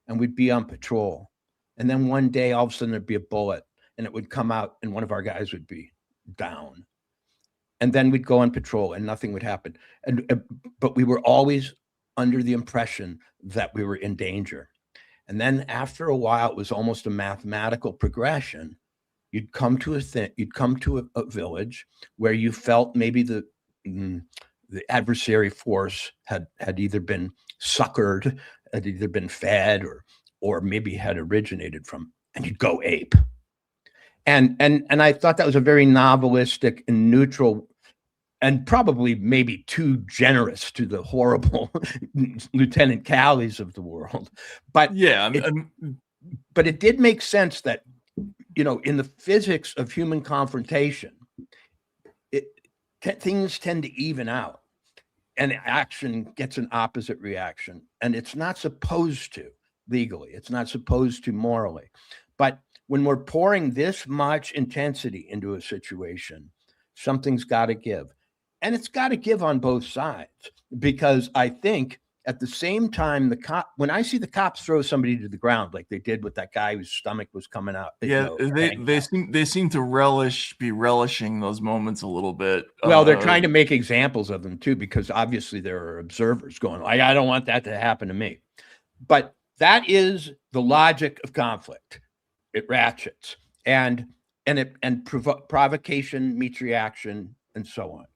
and we'd be on patrol. And then one day, all of a sudden there'd be a bullet and it would come out and one of our guys would be down. And then we'd go on patrol and nothing would happen. But we were always under the impression that we were in danger. And then after a while, it was almost a mathematical progression. You'd come to a village where you felt maybe the adversary force had either been succored, had either been fed, or maybe had originated from, and you'd go ape. And I thought that was a very novelistic and neutral, and probably maybe too generous to the horrible Lieutenant Callies of the world. But yeah, but it did make sense that, in the physics of human confrontation, things tend to even out, and action gets an opposite reaction. And it's not supposed to legally, it's not supposed to morally. But when we're pouring this much intensity into a situation, something's got to give. And it's got to give on both sides, because I think at the same time, when I see the cops throw somebody to the ground, like they did with that guy whose stomach was coming out. Yeah, they seem to be relishing those moments a little bit. Well, they're trying to make examples of them too, because obviously there are observers going, I don't want that to happen to me. But that is the logic of conflict. It ratchets, and provocation meets reaction, and so on.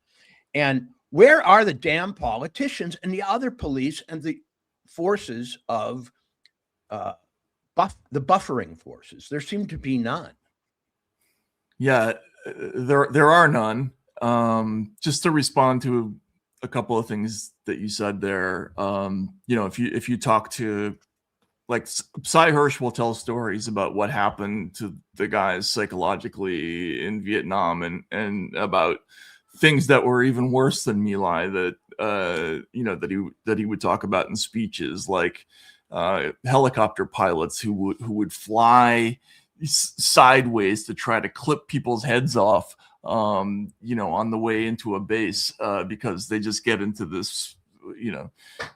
And where are the damn politicians and the other police and the forces of the buffering forces? There seem to be none. Yeah, there are none. Just to respond to a couple of things that you said there, if you talk to, like, Cy Hirsch will tell stories about what happened to the guys psychologically in Vietnam, and about things that were even worse than My Lai that he would talk about in speeches, like helicopter pilots who would fly sideways to try to clip people's heads off, on the way into a base, because they just get into this,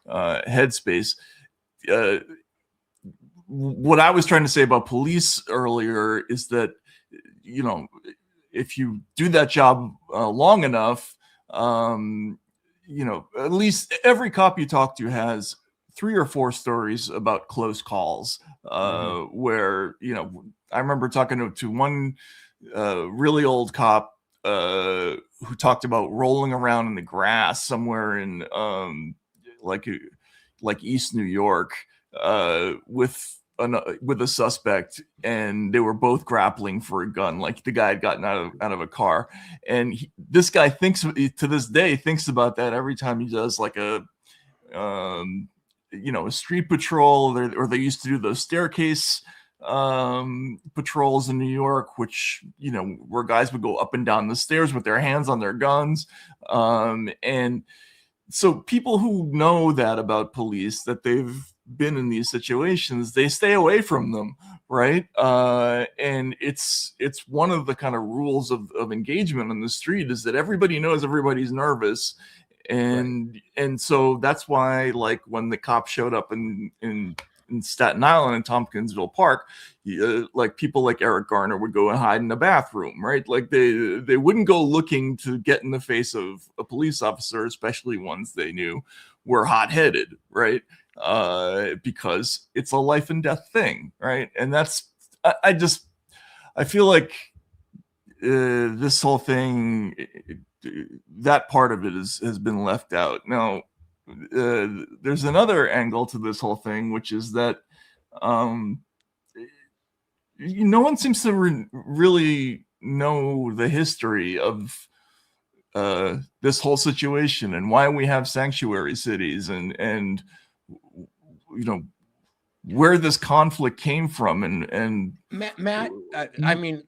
headspace. What I was trying to say about police earlier is that, if you do that job long enough, at least every cop you talk to has 3 or 4 stories about close calls, where, I remember talking to one really old cop who talked about rolling around in the grass somewhere in like East New York with a suspect, and they were both grappling for a gun. Like, the guy had gotten out of a car, and this guy to this day thinks about that every time he does like a street patrol, or they used to do those staircase patrols in New York, which, where guys would go up and down the stairs with their hands on their guns. And so people who know that about police, that they've been in these situations, they stay away from them, right? And it's one of the kind of rules of engagement on the street, is that everybody knows everybody's nervous. And so that's why, like, when the cops showed up in Staten Island and Tompkinsville Park, like, people like Eric Garner would go and hide in the bathroom, right? Like, they wouldn't go looking to get in the face of a police officer, especially ones they knew were hot-headed, right? Because it's a life and death thing, right? And I feel like this whole thing, that part of it has been left out. Now, there's another angle to this whole thing, which is that no one seems to really know the history of this whole situation, and why we have sanctuary cities, and where this conflict came from. And Matt, I mean,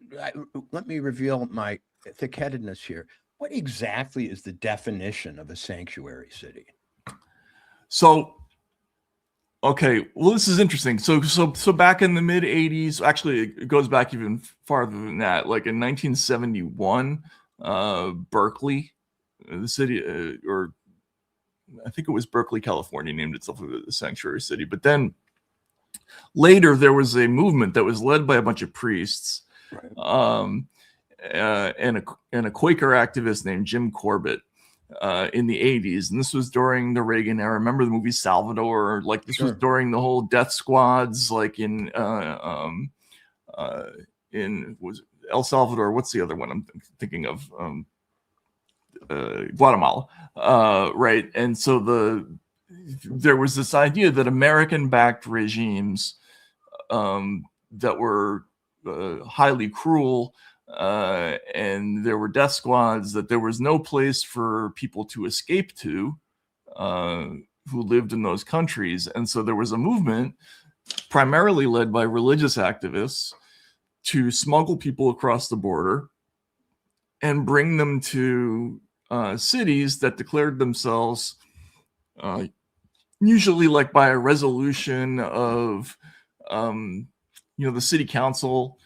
let me reveal my thick-headedness here. What exactly is the definition of a sanctuary city? So, okay, well, this is interesting. So back in the mid 80s, actually, it goes back even farther than that. Like in 1971, Berkeley, the city, or I think it was Berkeley, California, named itself a sanctuary city. But then later, there was a movement that was led by a bunch of priests, right, and a Quaker activist named Jim Corbett, in the 80s. And this was during the Reagan era. Remember the movie Salvador? Like, this was during the whole death squads, like in was El Salvador. What's the other one I'm thinking of? Guatemala, right? And so there was this idea that American-backed regimes that were highly cruel, and there were death squads, that there was no place for people to escape to who lived in those countries. And so there was a movement, primarily led by religious activists, to smuggle people across the border and bring them to cities that declared themselves, usually like by a resolution of the city council,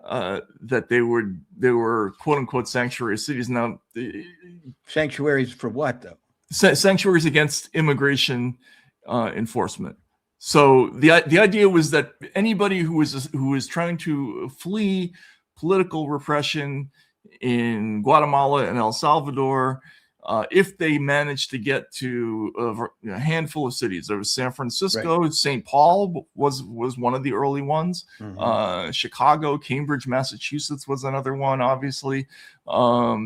that they were quote unquote sanctuary cities. Now, sanctuaries for what though? Sanctuaries against immigration enforcement. So the idea was that anybody who was trying to flee political repression in Guatemala and El Salvador, if they managed to get to a handful of cities, there was San Francisco, right. St. Paul was one of the early ones. Mm-hmm. Chicago, Cambridge, Massachusetts was another one, obviously. LA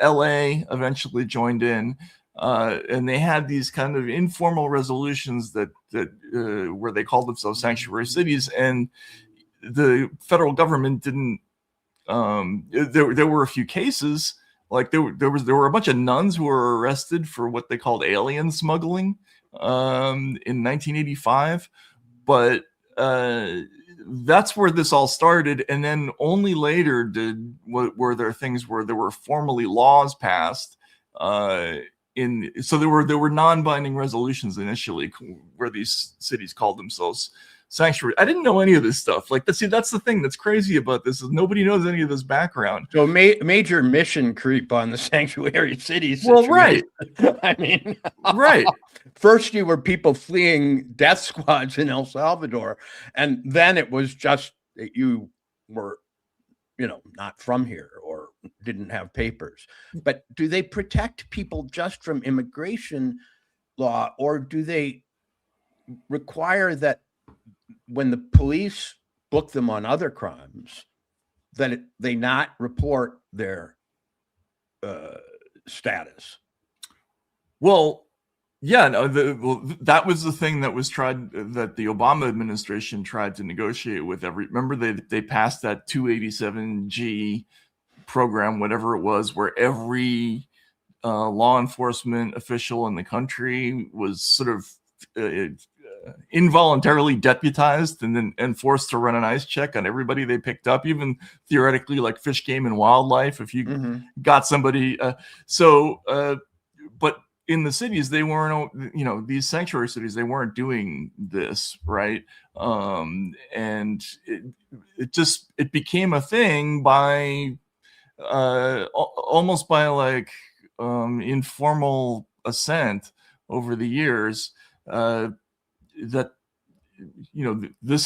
eventually joined in. And they had these kind of informal resolutions that where they called themselves sanctuary cities, and the federal government didn't. There were a few cases, like there were a bunch of nuns who were arrested for what they called alien smuggling in 1985, but that's where this all started. And then only later were there things where there were formally laws passed. So there were non-binding resolutions initially where these cities called themselves sanctuary. I didn't know any of this stuff. Like, that's the thing that's crazy about this, is nobody knows any of this background. So major mission creep on the sanctuary cities. Well, right. I mean, right. First you were people fleeing death squads in El Salvador, and then it was just that you were, not from here or didn't have papers. But do they protect people just from immigration law, or do they require that when the police book them on other crimes, that they not report their status? Well, yeah, no, that was the thing that was that the Obama administration tried to negotiate with remember they passed that 287G program, whatever it was, where every law enforcement official in the country was sort of involuntarily deputized and forced to run an ICE check on everybody they picked up, even theoretically, like Fish, Game, and Wildlife, if you got somebody. But in the cities, they weren't, these sanctuary cities, they weren't doing this, right? And it became a thing by almost by like informal assent over the years, that this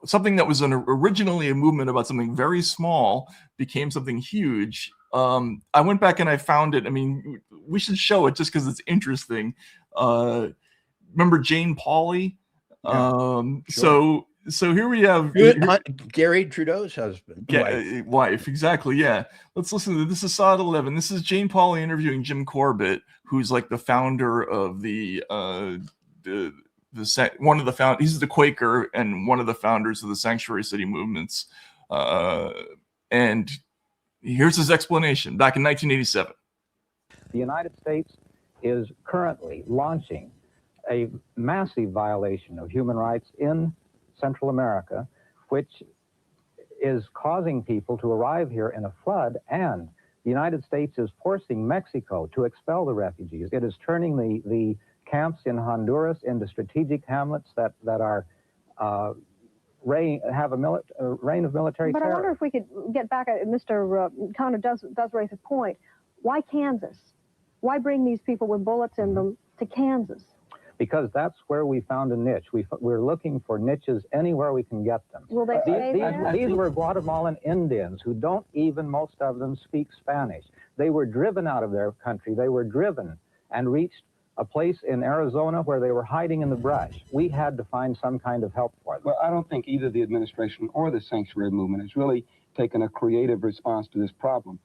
something that was originally a movement about something very small became something huge. I went back and I found it. I mean, we should show it just because it's interesting. Remember Jane Pauley? Yeah, sure. So here we have Gary Trudeau's husband, wife. Exactly. Yeah. Let's listen to this. Is Sod 11. This is Jane Pauley interviewing Jim Corbett, who's like the founder of one of the found. He's the Quaker and one of the founders of the sanctuary city movements. And here's his explanation back in 1987. The United States is currently launching a massive violation of human rights in Central America, which is causing people to arrive here in a flood, and the United States is forcing Mexico to expel the refugees. It is turning the camps in Honduras into strategic hamlets that are have a reign of military terror. But I wonder if we could get back at Mr. Connor does raise a point. Why Kansas? Why bring these people with bullets in them to Kansas? Because that's where we found a niche. We're looking for niches anywhere we can get them. Will they stay there? These were Guatemalan Indians who don't even, most of them, speak Spanish. They were driven out of their country. They were driven and reached a place in Arizona where they were hiding in the brush. We had to find some kind of help for them. Well, I don't think either the administration or the sanctuary movement has really taken a creative response to this problem,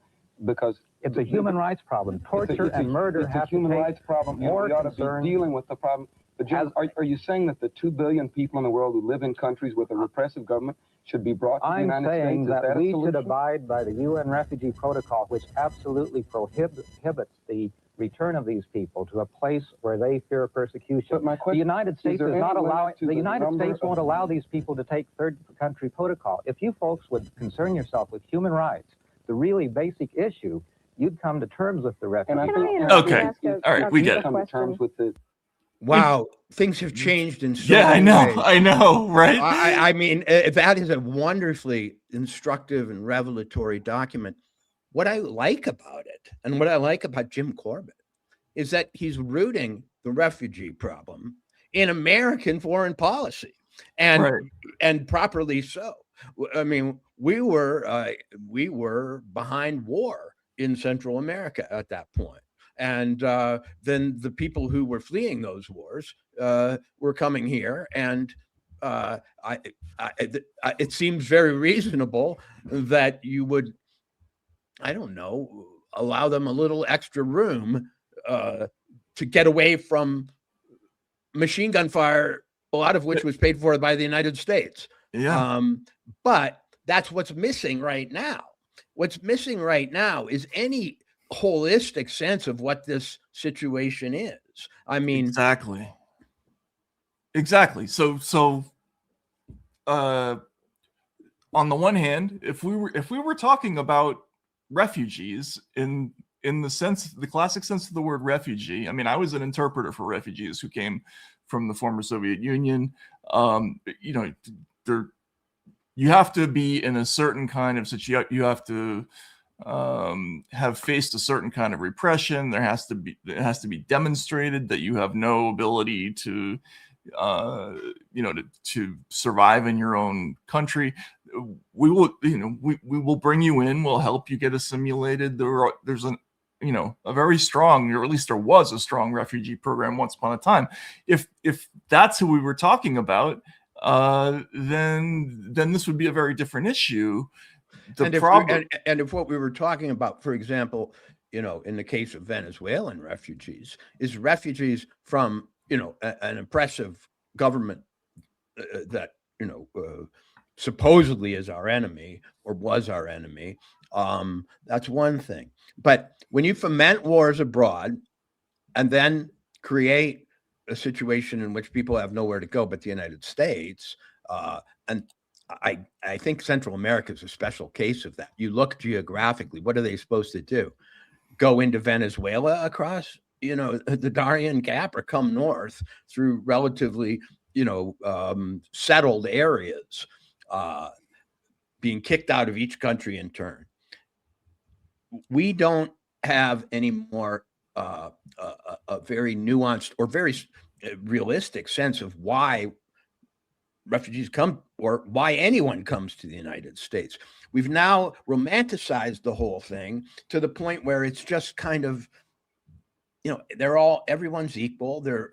because it's a human rights problem. Torture and murder have a human rights problem. More we ought to be dealing with the problem. But Jim, are you saying that the 2 billion people in the world who live in countries with a repressive government should be brought to the United States? I'm saying that we should abide by the UN Refugee Protocol, which absolutely prohibits the return of these people to a place where they fear persecution. But my question, the United States is not allowing. The United States won't allow these people to take third country protocol. If you folks would concern yourself with human rights, the really basic issue, you'd come to terms with the refugees. Okay, all right, we get it. Come to terms with the. Wow, things have changed in so many ways. I know, right? I mean, that is a wonderfully instructive and revelatory document. What I like about it, and what I like about Jim Corbett, is that he's rooting the refugee problem in American foreign policy, and properly so. I mean, we were behind war in Central America at that point. And then the people who were fleeing those wars were coming here, and it seems very reasonable that you would, I don't know, allow them a little extra room to get away from machine gun fire, a lot of which was paid for by the United States. Yeah. But that's what's missing right now. What's missing right now is any holistic sense of what this situation is. I mean, exactly. So on the one hand, if we were talking about refugees in the classic sense of the word refugee, I mean, I was an interpreter for refugees who came from the former Soviet Union. You have to be in a certain kind of situation. You have to have faced a certain kind of repression. It has to be demonstrated that you have no ability to survive in your own country. We will bring you in. We'll help you get assimilated. There's a very strong, or at least there was a strong refugee program once upon a time. If that's who we were talking about, then this would be a very different issue. If what we were talking about, for example, in the case of Venezuelan refugees, is refugees from an oppressive government that supposedly is our enemy or was our enemy, that's one thing. But when you foment wars abroad and then create a situation in which people have nowhere to go but the United States, and I think Central America is a special case of that. You look geographically, what are they supposed to do? Go into Venezuela across, the Darien Gap, or come north through relatively, settled areas, being kicked out of each country in turn. We don't have any more a very nuanced or very realistic sense of why refugees come, or why anyone comes to the United States. We've now romanticized the whole thing to the point where it's just kind of, everyone's equal. There's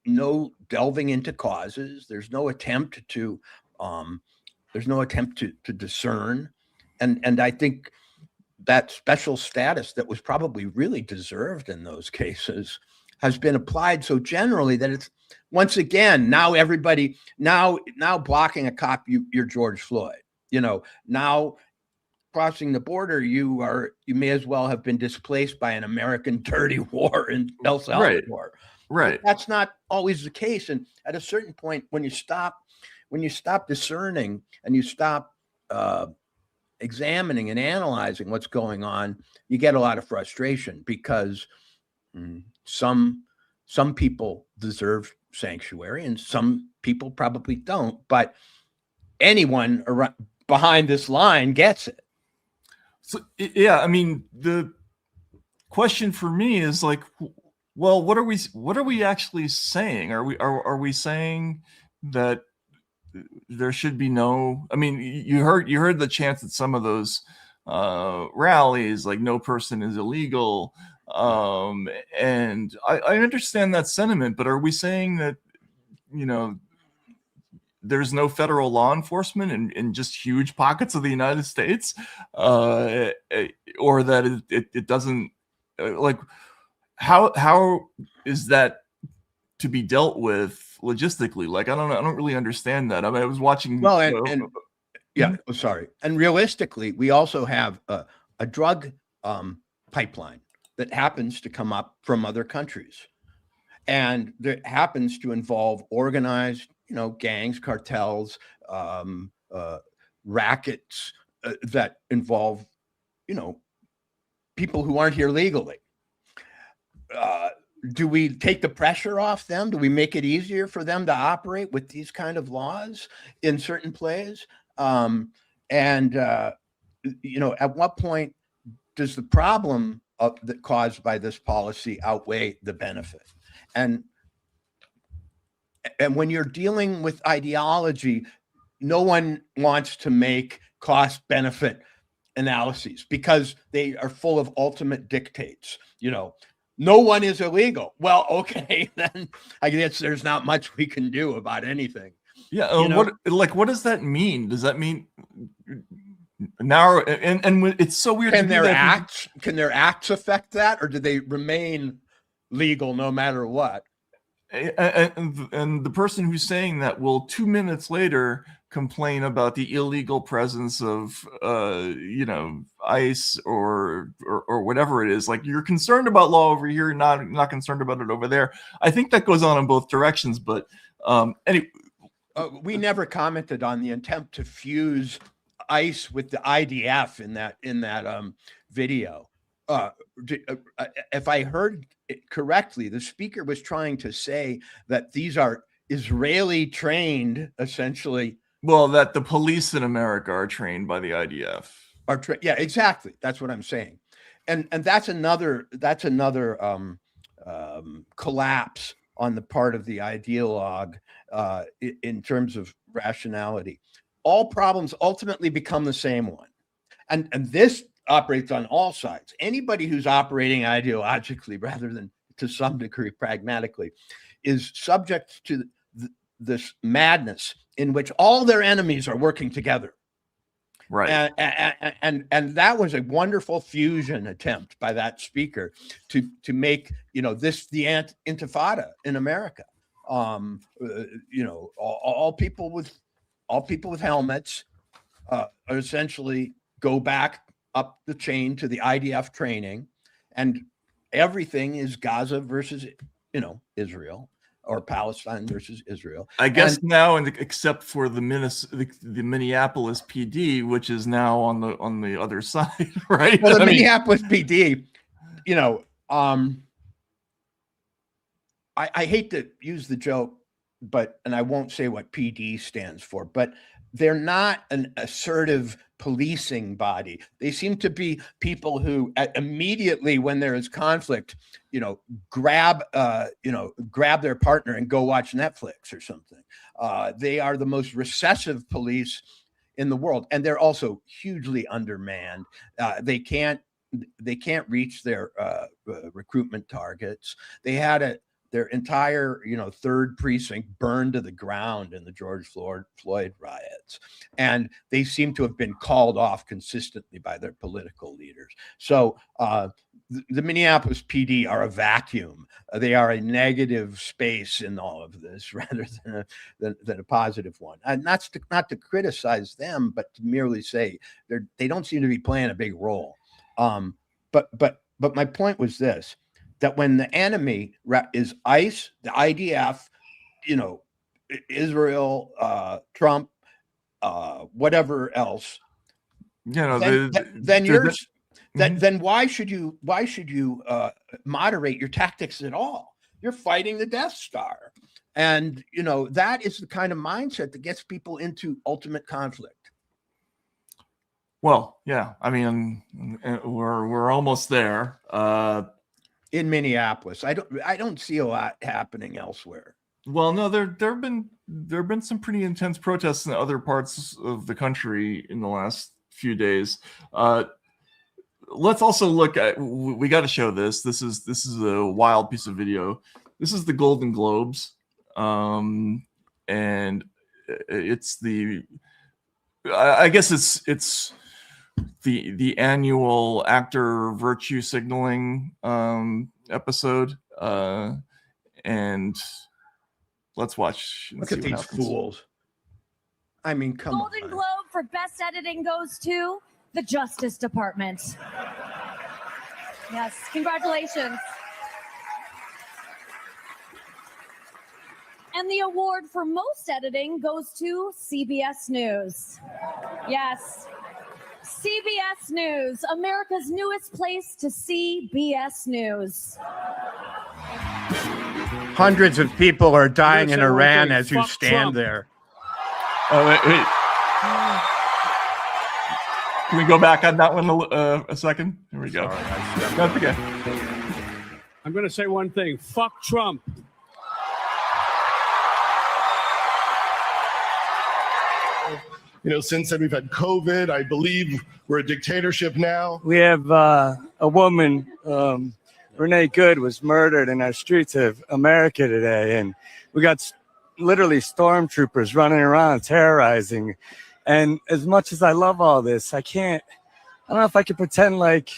no delving into causes. There's no attempt to discern. And I think that special status that was probably really deserved in those cases has been applied so generally that it's, once again, now everybody, now blocking a cop, you're George Floyd. Now crossing the border, you may as well have been displaced by an American dirty war in El Salvador. Right. But that's not always the case. And at a certain point, when you stop discerning and you stop examining and analyzing what's going on, you get a lot of frustration, because some people deserve sanctuary and some people probably don't, but anyone around behind this line gets it. So yeah, I mean, the question for me is like, well, what are we actually saying? Are we saying that there should be no, I mean, you heard the chants at some of those rallies, like no person is illegal. And I understand that sentiment, but are we saying that, there's no federal law enforcement in just huge pockets of the United States, or that it doesn't, like, how is that to be dealt with logistically? Like, I don't really understand that. I mean, I was watching. Well, sorry. And realistically, we also have a drug pipeline that happens to come up from other countries, and that happens to involve organized, gangs, cartels, rackets that involve, people who aren't here legally. Do we take the pressure off them? Do we make it easier for them to operate with these kind of laws in certain places? At what point does the problem that caused by this policy outweigh the benefit? And when you're dealing with ideology, no one wants to make cost benefit analyses because they are full of ultimate dictates. No one is illegal. Well, okay, then I guess there's not much we can do about anything. Yeah. What does that mean? Does that mean narrow? And it's so weird. Can their acts affect that, or do they remain legal no matter what? And the person who's saying that will 2 minutes later complain about the illegal presence of ICE or whatever it is. Like, you're concerned about law over here, not concerned about it over there. I think that goes on in both directions. But anyway, we never commented on the attempt to fuse ICE with the IDF in that video. If I heard it correctly, the speaker was trying to say that these are Israeli trained, essentially. Well, that the police in America are trained by the IDF. Yeah, exactly. That's what I'm saying, and that's another collapse on the part of the ideologue in terms of rationality. All problems ultimately become the same one, and this operates on all sides. Anybody who's operating ideologically rather than to some degree pragmatically is subject to this madness in which all their enemies are working together. Right. And that was a wonderful fusion attempt by that speaker to make this the intifada in America. All people with helmets essentially go back up the chain to the IDF training, and everything is Gaza versus Israel, or Palestine versus Israel. I guess now, and except for the Minneapolis PD, which is now on the other side, right? Well, the Minneapolis PD, I hate to use the joke, and I won't say what PD stands for, but they're not an assertive policing body. They seem to be people who immediately when there is conflict, grab their partner and go watch Netflix or something. They are the most recessive police in the world, and they're also hugely undermanned. They can't reach their recruitment targets. They had their entire, 3rd precinct burned to the ground in the George Floyd riots. And they seem to have been called off consistently by their political leaders. So the Minneapolis PD are a vacuum. They are a negative space in all of this rather than a positive one. And that's not to criticize them, but to merely say they don't seem to be playing a big role. But my point was this, that when the enemy is ICE, the IDF, Israel, Trump, whatever else, then why should you moderate your tactics at all? You're fighting the Death Star, and that is the kind of mindset that gets people into ultimate conflict. Well, yeah, I mean, we're almost there. In Minneapolis, I don't see a lot happening elsewhere. Well, no, there have been some pretty intense protests in other parts of the country in the last few days. Let's also look at. We got to show this. This is a wild piece of video. This is the Golden Globes, and it's the. I guess it's the annual actor virtue signaling episode, and let's watch. Look at these fools. I mean, come on. Golden Globe for best editing goes to the Justice Department. Yes, congratulations. And the award for most editing goes to CBS News. Yes. CBS News, America's newest place to see BS News. Hundreds of people are dying in Iran as you stand there. Oh, wait. Can we go back on that one a second? Here we go. That's okay. I'm going to say one thing. Fuck Trump. since then we've had COVID. I believe we're a dictatorship now. We have a woman, Renee Good, was murdered in our streets of America today. And we got literally stormtroopers running around terrorizing. And as much as I love all this, I don't know if I can pretend like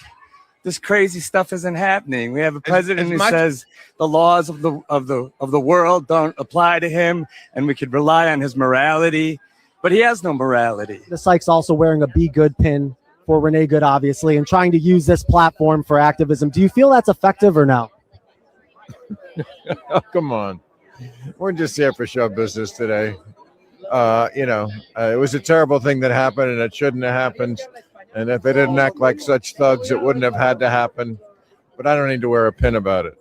this crazy stuff isn't happening. We have a president who says the laws of the world don't apply to him, and we could rely on his morality, but he has no morality. The Sykes also wearing a Be Good pin for Renee Good, obviously, and trying to use this platform for activism. Do you feel that's effective or no? Oh, come on. We're just here for show business today. It was a terrible thing that happened, and it shouldn't have happened. And if they didn't act like such thugs, it wouldn't have had to happen. But I don't need to wear a pin about it.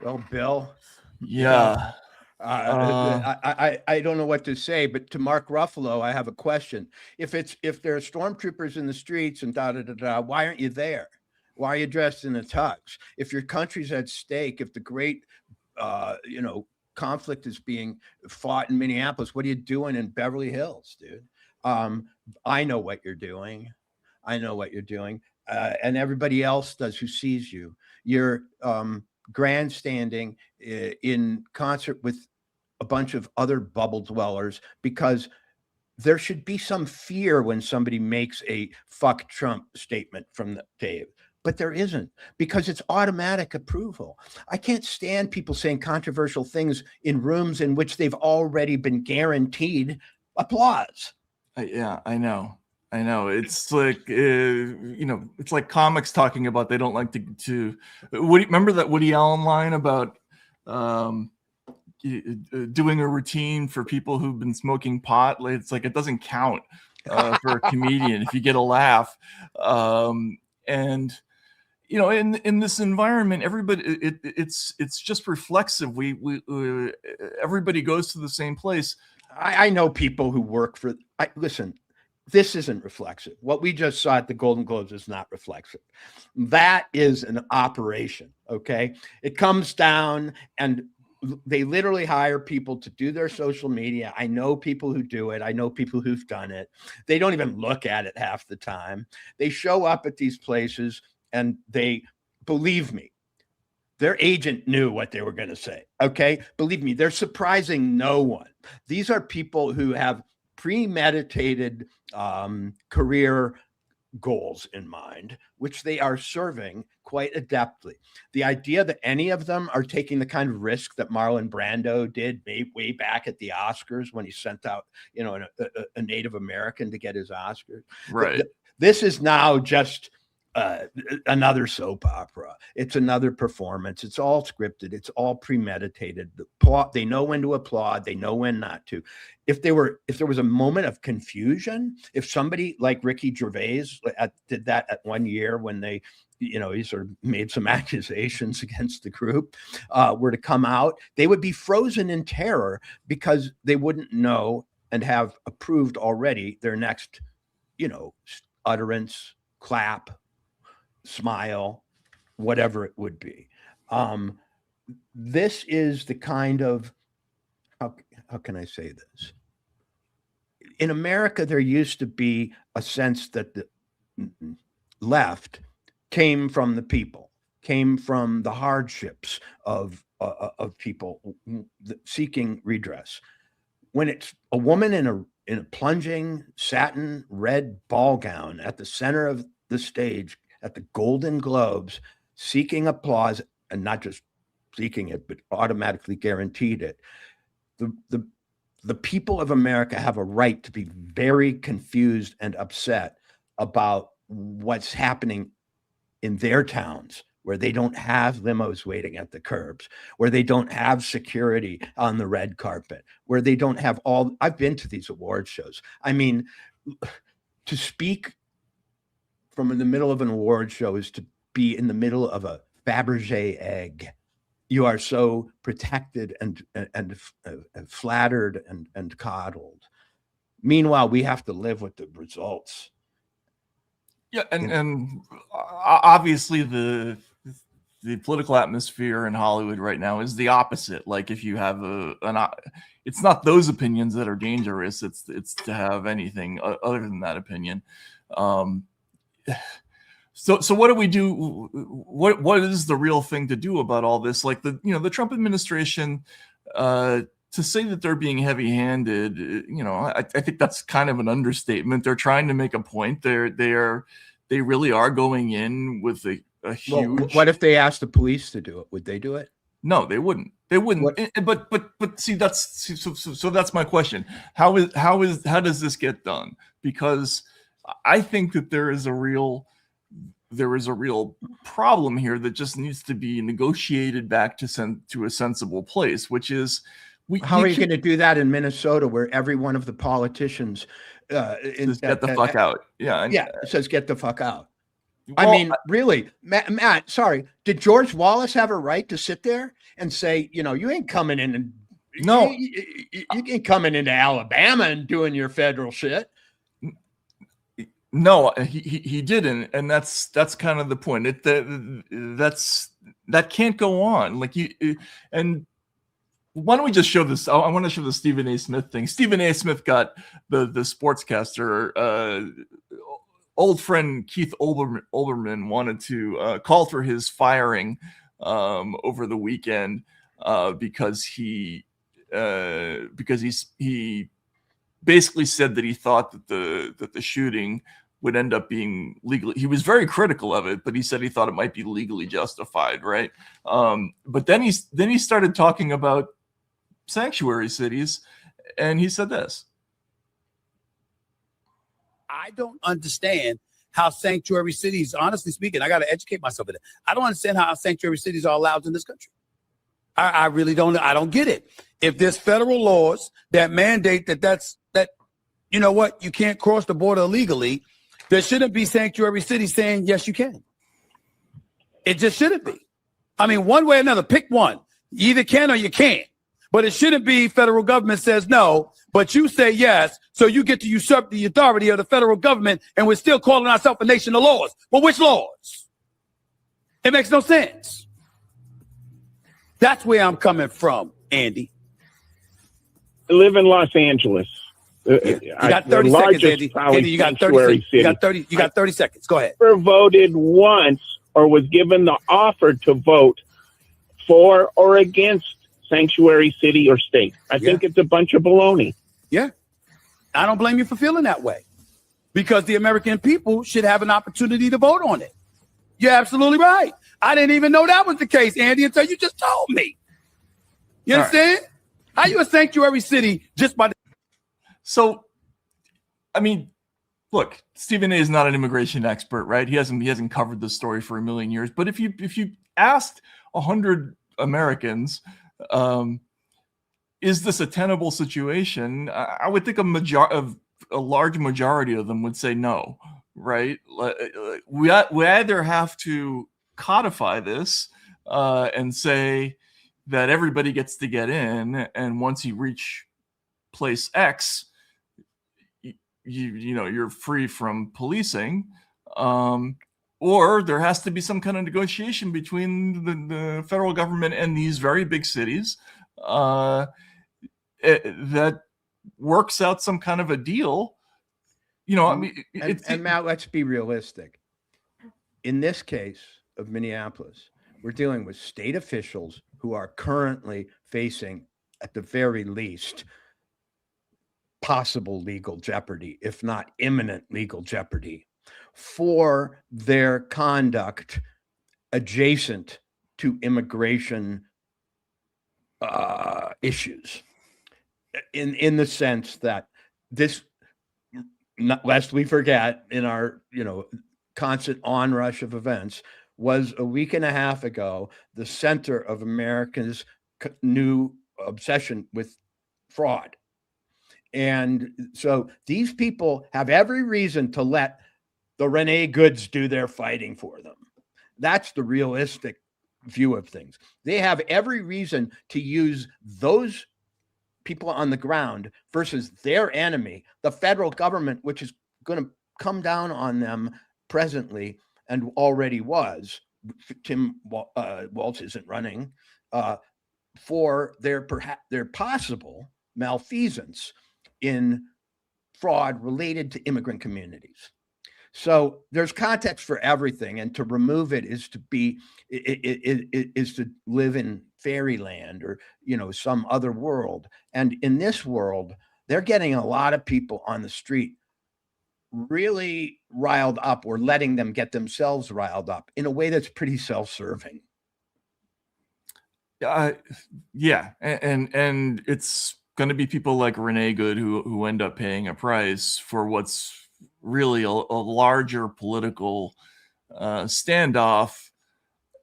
Well, Bill. Yeah. I don't know what to say, but to Mark Ruffalo, I have a question. If there are stormtroopers in the streets and why aren't you there? Why are you dressed in a tux? If your country's at stake, if the great, conflict is being fought in Minneapolis, what are you doing in Beverly Hills, dude? I know what you're doing. And everybody else does who sees you. You're grandstanding in concert with a bunch of other bubble dwellers, because there should be some fear when somebody makes a fuck Trump statement from the tape. But there isn't, because it's automatic approval. I can't stand people saying controversial things in rooms in which they've already been guaranteed applause. Yeah, I know. It's like, it's like comics talking about they don't like to remember that Woody Allen line about doing a routine for people who've been smoking pot. It's like, it doesn't count for a comedian if you get a laugh. And in this environment, everybody, it's just reflexive. We everybody goes to the same place. I know people who work for. Listen, this isn't reflexive. What we just saw at the Golden Globes is not reflexive. That is an operation. Okay, it comes down and they literally hire people to do their social media. I know people who do it. I know people who've done it. They don't even look at it half the time. They show up at these places and they, believe me, their agent knew what they were going to say. Okay. Believe me, they're surprising no one. These are people who have premeditated career goals in mind, which they are serving quite adeptly. The idea that any of them are taking the kind of risk that Marlon Brando did way back at the Oscars when he sent out, a Native American to get his Oscars. Right. This is now just another soap opera. It's another performance. It's all scripted. It's all premeditated. They know when to applaud. They know when not to. If there was a moment of confusion, if somebody like Ricky Gervais did that at 1 year when they, he sort of made some accusations against the group, were to come out, they would be frozen in terror because they wouldn't know and have approved already their next, utterance, clap, smile, whatever it would be. This is the kind of, how can I say this? In America, there used to be a sense that the left came from the people, came from the hardships of people seeking redress. When it's a woman in a plunging satin red ball gown at the center of the stage at the Golden Globes, seeking applause, and not just seeking it, but automatically guaranteed it. The people of America have a right to be very confused and upset about what's happening in their towns, where they don't have limos waiting at the curbs, where they don't have security on the red carpet, where they don't have I've been to these award shows. I mean, to speak from in the middle of an award show is to be in the middle of a Fabergé egg. You are so protected and flattered and coddled. Meanwhile, we have to live with the results. Yeah, and obviously the the political atmosphere in Hollywood right now is the opposite. Like if you have it's not those opinions that are dangerous. It's to have anything other than that opinion. So what do we do? What is the real thing to do about all this? Like the Trump administration, to say that they're being heavy-handed, I think that's kind of an understatement. They're trying to make a point. They really are going in with a huge. Well, what if they asked the police to do it? Would they do it? No, they wouldn't. They wouldn't. But see, so that's my question. How does this get done? Because I think that there is a real problem here that just needs to be negotiated back to a sensible place, which is how are you going to do that in Minnesota, where every one of the politicians says, get the fuck out? Yeah, says get the fuck out. Well, I mean, really, Matt. Sorry, did George Wallace have a right to sit there and say, you ain't coming in and you ain't coming into Alabama and doing your federal shit? No, he didn't, and that's kind of the point. That can't go on. Like and why don't we just show this? I want to show the Stephen A. Smith thing. Stephen A. Smith got the sportscaster, old friend Keith Olbermann wanted to call for his firing over the weekend because he basically said that he thought that the shooting would end up being legally. He was very critical of it, but he said he thought it might be legally justified, right? But then he started talking about sanctuary cities, and he said this. I don't understand how sanctuary cities, honestly speaking, I got to educate myself in it. I don't understand how sanctuary cities are allowed in this country. I really don't. I don't get it. If there's federal laws that mandate that, you know what, you can't cross the border illegally, there shouldn't be sanctuary cities saying, yes, you can. It just shouldn't be. I mean, one way or another, pick one. You either can or you can't. But it shouldn't be federal government says no, but you say yes, so you get to usurp the authority of the federal government, and we're still calling ourselves a nation of laws. Well, which laws? It makes no sense. That's where I'm coming from, Andy. I live in Los Angeles. You got 30 seconds, Andy. Andy, you got 30 seconds. You got 30 seconds. Go ahead. Never voted once or was given the offer to vote for or against sanctuary city or state. I think it's a bunch of baloney. Yeah. I don't blame you for feeling that way, because the American people should have an opportunity to vote on it. You're absolutely right. I didn't even know that was the case, Andy, until you just told me. You understand? Right. How you a sanctuary city just by the... So, I mean, look, Stephen A. is not an immigration expert, right? He hasn't covered this story for a million years. But if you asked 100 Americans, is this a tenable situation? I would think a large majority of them would say no, right? We either have to codify this and say that everybody gets to get in, and once you reach place X, you're free from policing, or there has to be some kind of negotiation between the federal government and these very big cities that works out some kind of a deal. I mean, and Matt, let's be realistic. In this case of Minneapolis, we're dealing with state officials who are currently facing, at the very least, possible legal jeopardy, if not imminent legal jeopardy, for their conduct adjacent to immigration issues, in the sense that this, lest we forget, in our constant onrush of events, was a week and a half ago the center of America's new obsession with fraud. And so these people have every reason to let the Renee Goods do their fighting for them. That's the realistic view of things. They have every reason to use those people on the ground versus their enemy, the federal government, which is going to come down on them presently and already was Tim Walz isn't running, for their possible malfeasance in fraud related to immigrant communities. So there's context for everything, and to remove it is to live in fairyland or some other world. And in this world, they're getting a lot of people on the street really riled up, or letting them get themselves riled up in a way that's pretty self-serving. Yeah, and it's going to be people like Renee Good who end up paying a price for what's really a larger political standoff.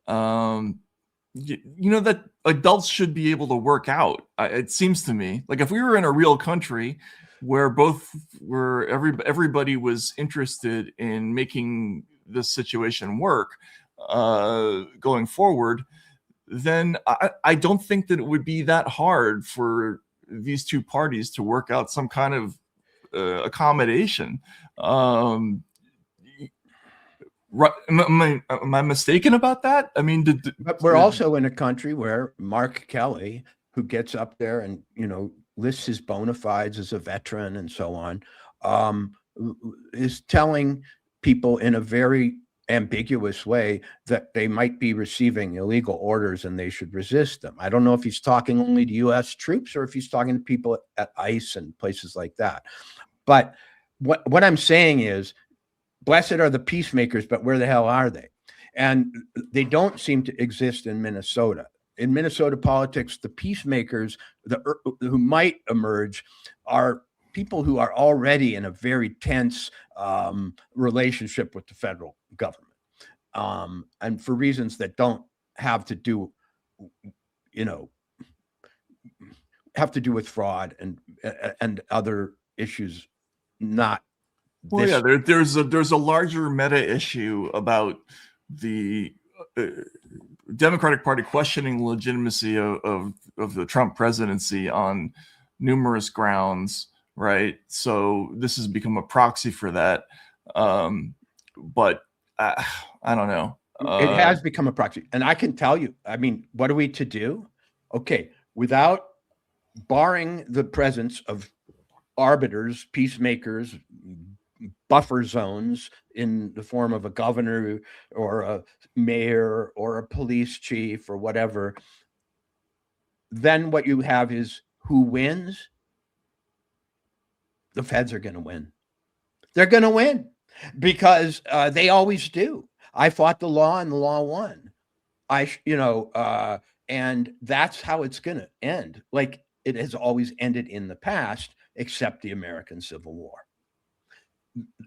That adults should be able to work out. It seems to me like if we were in a real country where everybody was interested in making this situation work going forward, then I don't think that it would be that hard for these two parties to work out some kind of accommodation. Right? Am I mistaken about that? I mean, but we're also in a country where Mark Kelly, who gets up there and lists his bona fides as a veteran and so on, is telling people in a very ambiguous way that they might be receiving illegal orders and they should resist them. I don't know if he's talking only to U.S. troops or if he's talking to people at ICE and places like that. But what I'm saying is, blessed are the peacemakers, but where the hell are they? And they don't seem to exist in Minnesota. In Minnesota politics, the peacemakers who might emerge are people who are already in a very tense relationship with the federal government, and for reasons that don't have to do with fraud and other issues. Not well, yeah. There's a larger meta issue about the Democratic Party questioning the legitimacy of the Trump presidency on numerous grounds, right? So this has become a proxy for that. But I don't know. It has become a proxy. And I can tell you, I mean, what are we to do? Okay, without barring the presence of arbiters, peacemakers, buffer zones in the form of a governor or a mayor or a police chief or whatever, then what you have is who wins? The feds are going to win. They're going to win because they always do. I fought the law and the law won. And that's how it's going to end. Like it has always ended in the past, except the American Civil War.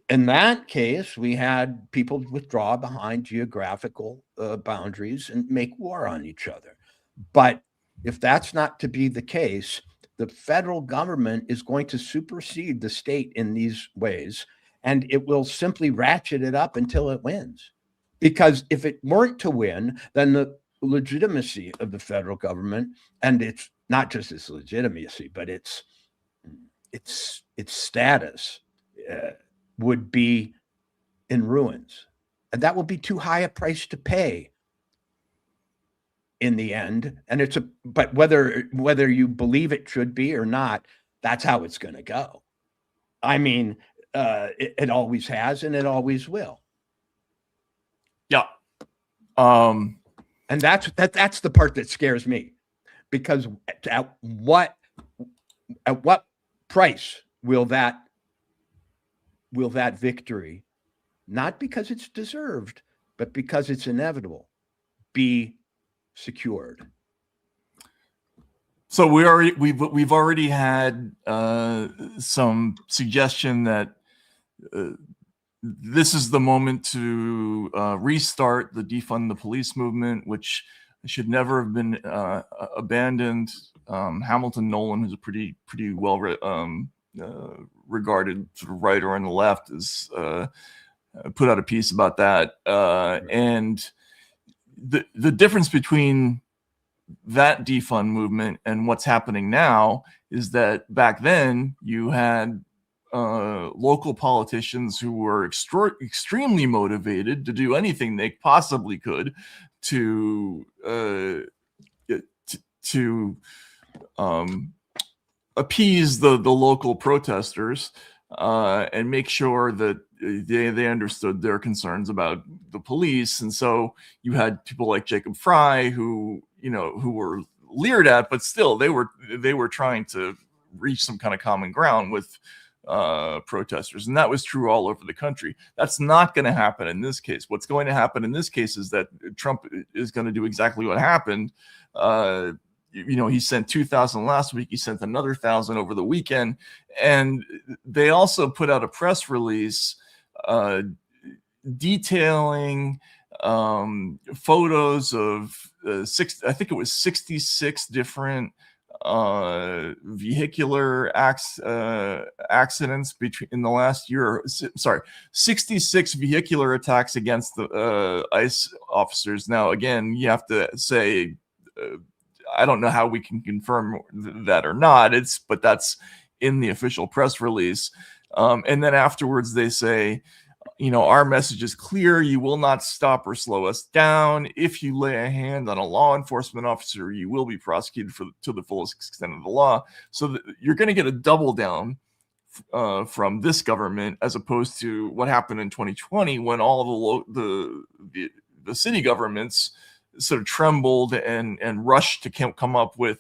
In that case, we had people withdraw behind geographical boundaries and make war on each other. But if that's not to be the case, the federal government is going to supersede the state in these ways, and it will simply ratchet it up until it wins. Because if it weren't to win, then the legitimacy of the federal government, and it's not just its legitimacy, but its status would be in ruins. And that will be too high a price to pay in the end. And but whether you believe it should be or not, that's how it's going to go. I mean, it always has and it always will. Yeah. And that's the part that scares me, because at what price will that victory, not because it's deserved, but because it's inevitable, be secured? So we've already had some suggestion that this is the moment to restart the defund the police movement, which should never have been abandoned. Hamilton Nolan, who's a pretty well regarded sort of writer on the left, has put out a piece about that. And the difference between that defund movement and what's happening now is that back then you had local politicians who were extremely motivated to do anything they possibly could to appease the local protesters and make sure that they understood their concerns about the police. And so you had people like Jacob Frey who were leered at, but still they were trying to reach some kind of common ground with protesters. And that was true all over the country. That's not going to happen in this case. What's going to happen in this case is that Trump is going to do exactly what happened. He sent 2,000 last week. He sent another 1,000 over the weekend. And they also put out a press release detailing photos of I think it was 66 different vehicular accidents in the last year. 66 vehicular attacks against the ICE officers. Now, again, you have to say, I don't know how we can confirm that or not. But that's in the official press release. And then afterwards they say, our message is clear. You will not stop or slow us down. If you lay a hand on a law enforcement officer, you will be prosecuted to the fullest extent of the law. So you're going to get a double down from this government, as opposed to what happened in 2020 when all the city governments sort of trembled and rushed to come up with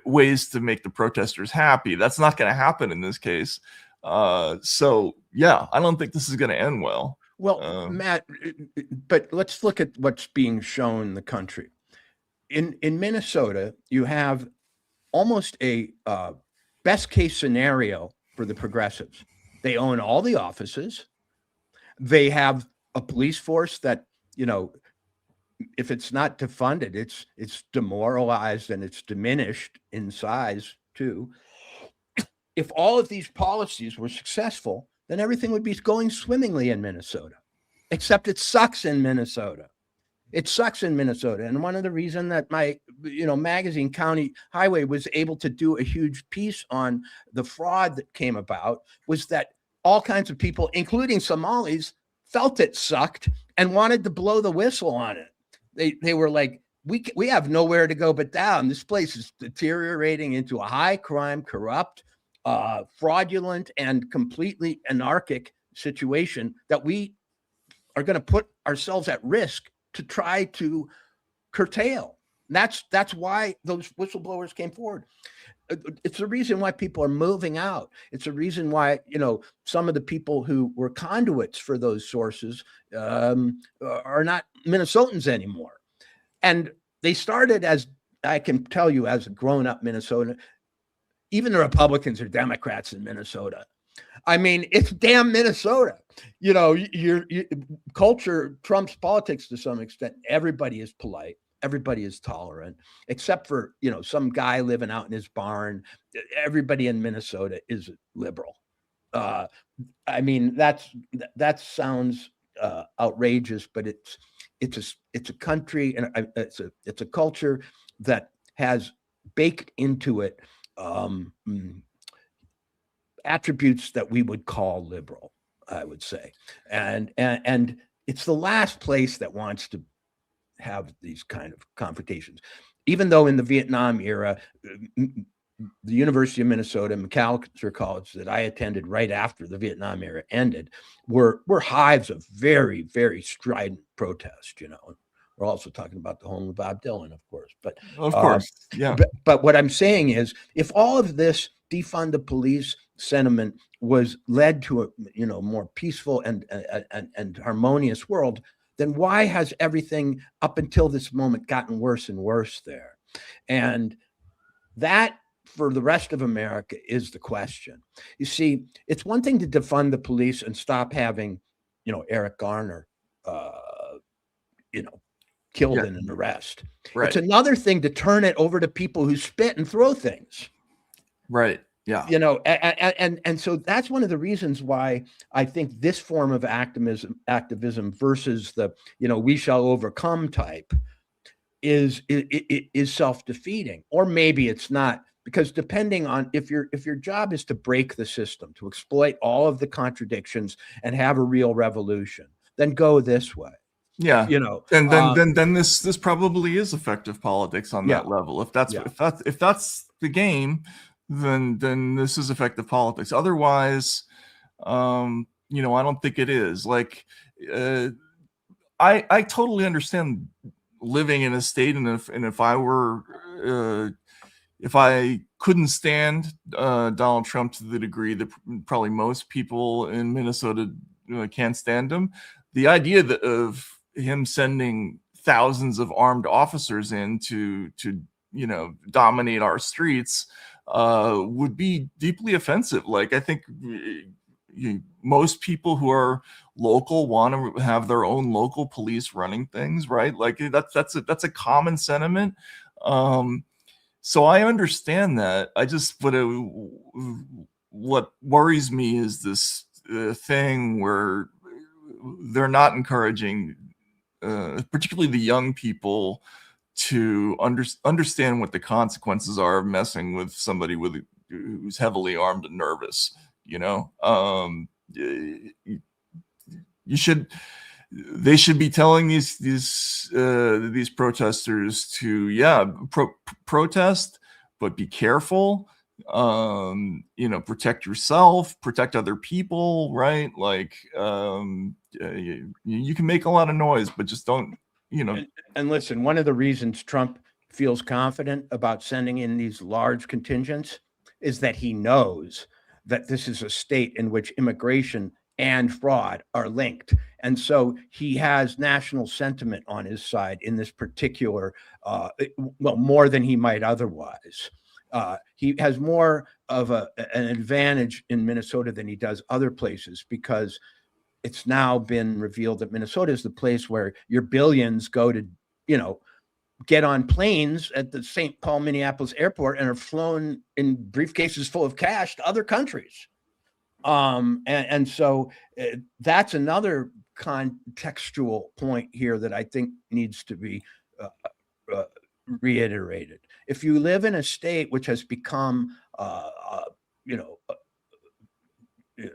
ways to make the protesters happy. That's not going to happen in this case. So yeah, I don't think this is going to end well. Well, Matt, but let's look at what's being shown in the country. In Minnesota, you have almost a best case scenario for the progressives. They own all the offices. They have a police force that, if it's not defunded, it's demoralized and it's diminished in size too. If all of these policies were successful, then everything would be going swimmingly in Minnesota, except it sucks in Minnesota. It sucks in Minnesota. And one of the reasons that my, magazine, County Highway, was able to do a huge piece on the fraud that came about was that all kinds of people, including Somalis, felt it sucked and wanted to blow the whistle on it. They were like, we have nowhere to go but down. This place is deteriorating into a high crime, corrupt, fraudulent, and completely anarchic situation that we are going to put ourselves at risk to try to curtail. That's why those whistleblowers came forward. It's the reason why people are moving out. It's a reason why, some of the people who were conduits for those sources are not Minnesotans anymore. And they started, as I can tell you, as a grown-up Minnesotan. Even the Republicans are Democrats in Minnesota. I mean, it's damn Minnesota. Your culture trumps politics to some extent. Everybody is polite. Everybody is tolerant, except for, some guy living out in his barn. Everybody in Minnesota is liberal. I mean, that sounds outrageous, but it's a country and it's a culture that has baked into it attributes that we would call liberal, I would say, and it's the last place that wants to have these kind of confrontations. Even though in the Vietnam era, the University of Minnesota, Macalester College, that I attended right after the Vietnam era ended, were hives of very, very strident protest. We're also talking about the home of Bob Dylan, of course. But of course, yeah. But what I'm saying is, if all of this defund the police sentiment was led to a more peaceful and harmonious world, then why has everything up until this moment gotten worse and worse there? And that, for the rest of America, is the question. You see, it's one thing to defund the police and stop having, Eric Garner, killed in an arrest. Right. It's another thing to turn it over to people who spit and throw things. Right. Yeah. And so that's one of the reasons why I think this form of activism versus the, we shall overcome type is self-defeating. Or maybe it's not because depending on if your job is to break the system, to exploit all of the contradictions and have a real revolution, then go this way. Yeah, and then this probably is effective politics on that level. If that's the game, then this is effective politics. Otherwise, I don't think it is. Like, I totally understand living in a state, and if I couldn't stand Donald Trump to the degree that probably most people in Minnesota can't stand him, the idea of him sending thousands of armed officers in to dominate our streets would be deeply offensive. Like, I think most people who are local want to have their own local police running things, right? Like, that's a common sentiment. So I understand that. I just what worries me is this thing where they're not encouraging, particularly the young people, to understand what the consequences are of messing with somebody who's heavily armed and nervous. They should be telling these protesters to protest, but be careful. Protect yourself, protect other people, right? Like, you can make a lot of noise, but just don't, And listen, one of the reasons Trump feels confident about sending in these large contingents is that he knows that this is a state in which immigration and fraud are linked. And so he has national sentiment on his side in this particular, more than he might otherwise. He has more of an advantage in Minnesota than he does other places, because it's now been revealed that Minnesota is the place where your billions go to, get on planes at the St. Paul, Minneapolis airport and are flown in briefcases full of cash to other countries. And so that's another contextual point here that I think needs to be reiterated. If you live in a state which has become,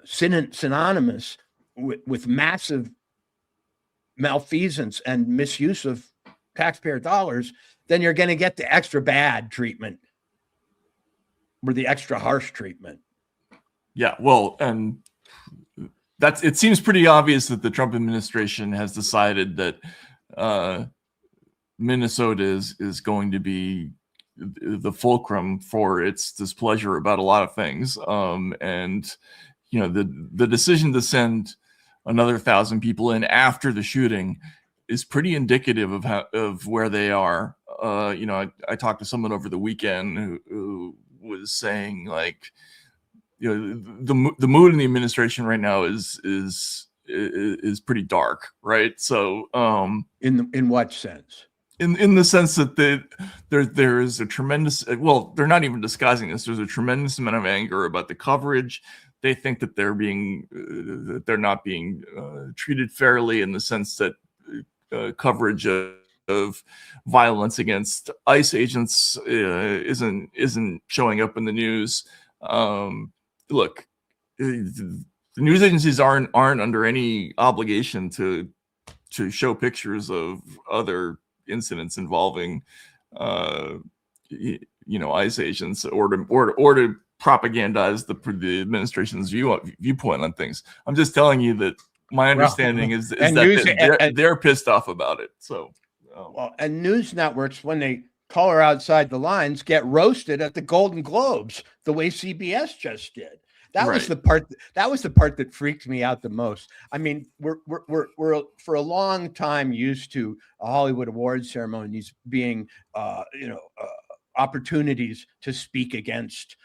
synonymous with massive malfeasance and misuse of taxpayer dollars, then you're going to get the extra bad treatment or the extra harsh treatment. Yeah, well, and it seems pretty obvious that the Trump administration has decided that Minnesota is going to be the fulcrum for its displeasure about a lot of things. And the decision to send another 1,000 people in after the shooting is pretty indicative of where they are. I talked to someone over the weekend who was saying, like, the mood in the administration right now is pretty dark, right? So in what sense? In the sense that there is a tremendous, well, they're not even disguising this. There's a tremendous amount of anger about the coverage. They think that they're not being treated fairly, in the sense that coverage of violence against ICE agents isn't showing up in the news. Look, the news agencies aren't under any obligation to show pictures of other incidents involving ICE agents, or to propagandize the administration's viewpoint on things. I'm just telling you that my understanding is that they're pissed off about it. So, and news networks, when they color outside the lines, get roasted at the Golden Globes the way CBS just did. That was the part. That was the part that freaked me out the most. I mean, we're for a long time used to Hollywood awards ceremonies being, opportunities to speak against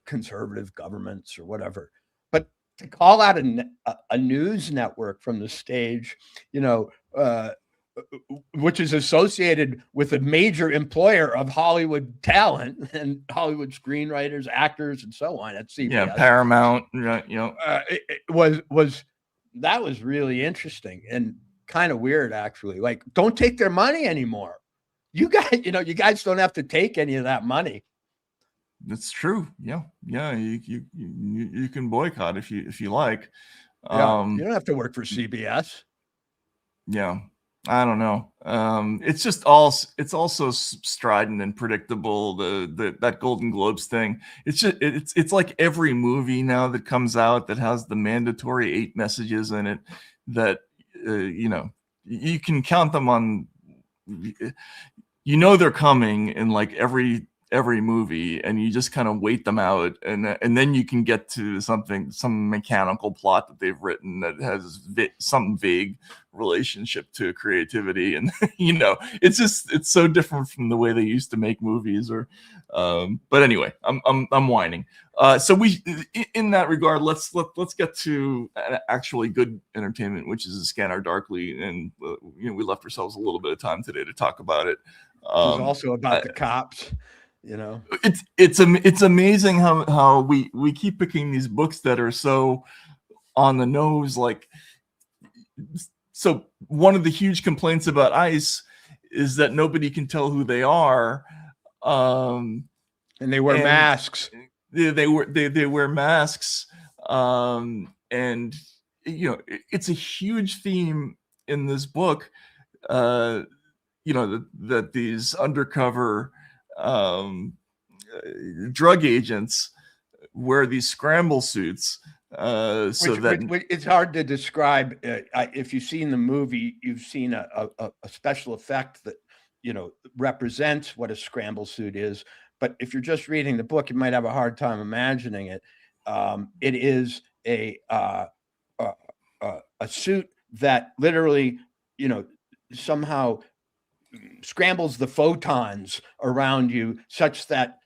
conservative governments or whatever. But to call out a news network from the stage, which is associated with a major employer of Hollywood talent and Hollywood screenwriters, actors, and so on at CBS. Yeah, Paramount. It was really interesting and kind of weird, actually. Like, don't take their money anymore. You guys don't have to take any of that money. That's true. Yeah. You can boycott if you like. Yeah, you don't have to work for CBS. Yeah. I don't know. It's also strident and predictable. That Golden Globes thing. It's like every movie now that comes out that has the mandatory 8 messages in it that you can count them on. They're coming in like every movie, and you just kind of wait them out, and then you can get to some mechanical plot that they've written that has some vague relationship to creativity, and it's so different from the way they used to make movies. But anyway, I'm whining. So we, in that regard, let's get to actually good entertainment, which is Scanner Darkly, and we left ourselves a little bit of time today to talk about it. It was also about the cops. It's amazing how we keep picking these books that are so on the nose. So one of the huge complaints about ICE is that nobody can tell who they are, and they wear masks. They wear masks, and it's a huge theme in this book. That these undercover drug agents wear these scramble suits, which it's hard to describe. If you've seen the movie, you've seen a special effect that represents what a scramble suit is. But if you're just reading the book, you might have a hard time imagining it. It is a suit that literally, somehow scrambles the photons around you such that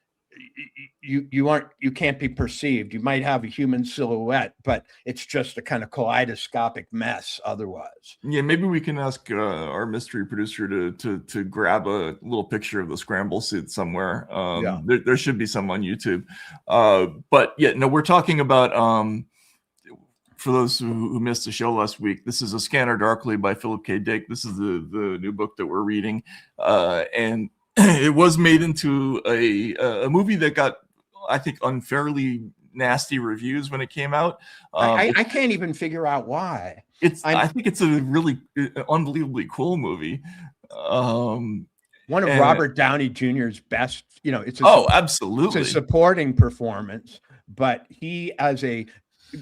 you can't be perceived. You might have a human silhouette, but it's just a kind of kaleidoscopic mess otherwise. Yeah, maybe we can ask our mystery producer to grab a little picture of the scramble suit somewhere. There should be some on YouTube. But yeah, no, we're talking about for those who missed the show last week, this is A Scanner Darkly by Philip K. Dick. This is the new book that we're reading, and it was made into a movie that got, I think, unfairly nasty reviews when it came out. I can't even figure out why. I think it's a really unbelievably cool movie. One of Robert Downey Jr.'s best. Absolutely, it's a supporting performance, but he, as a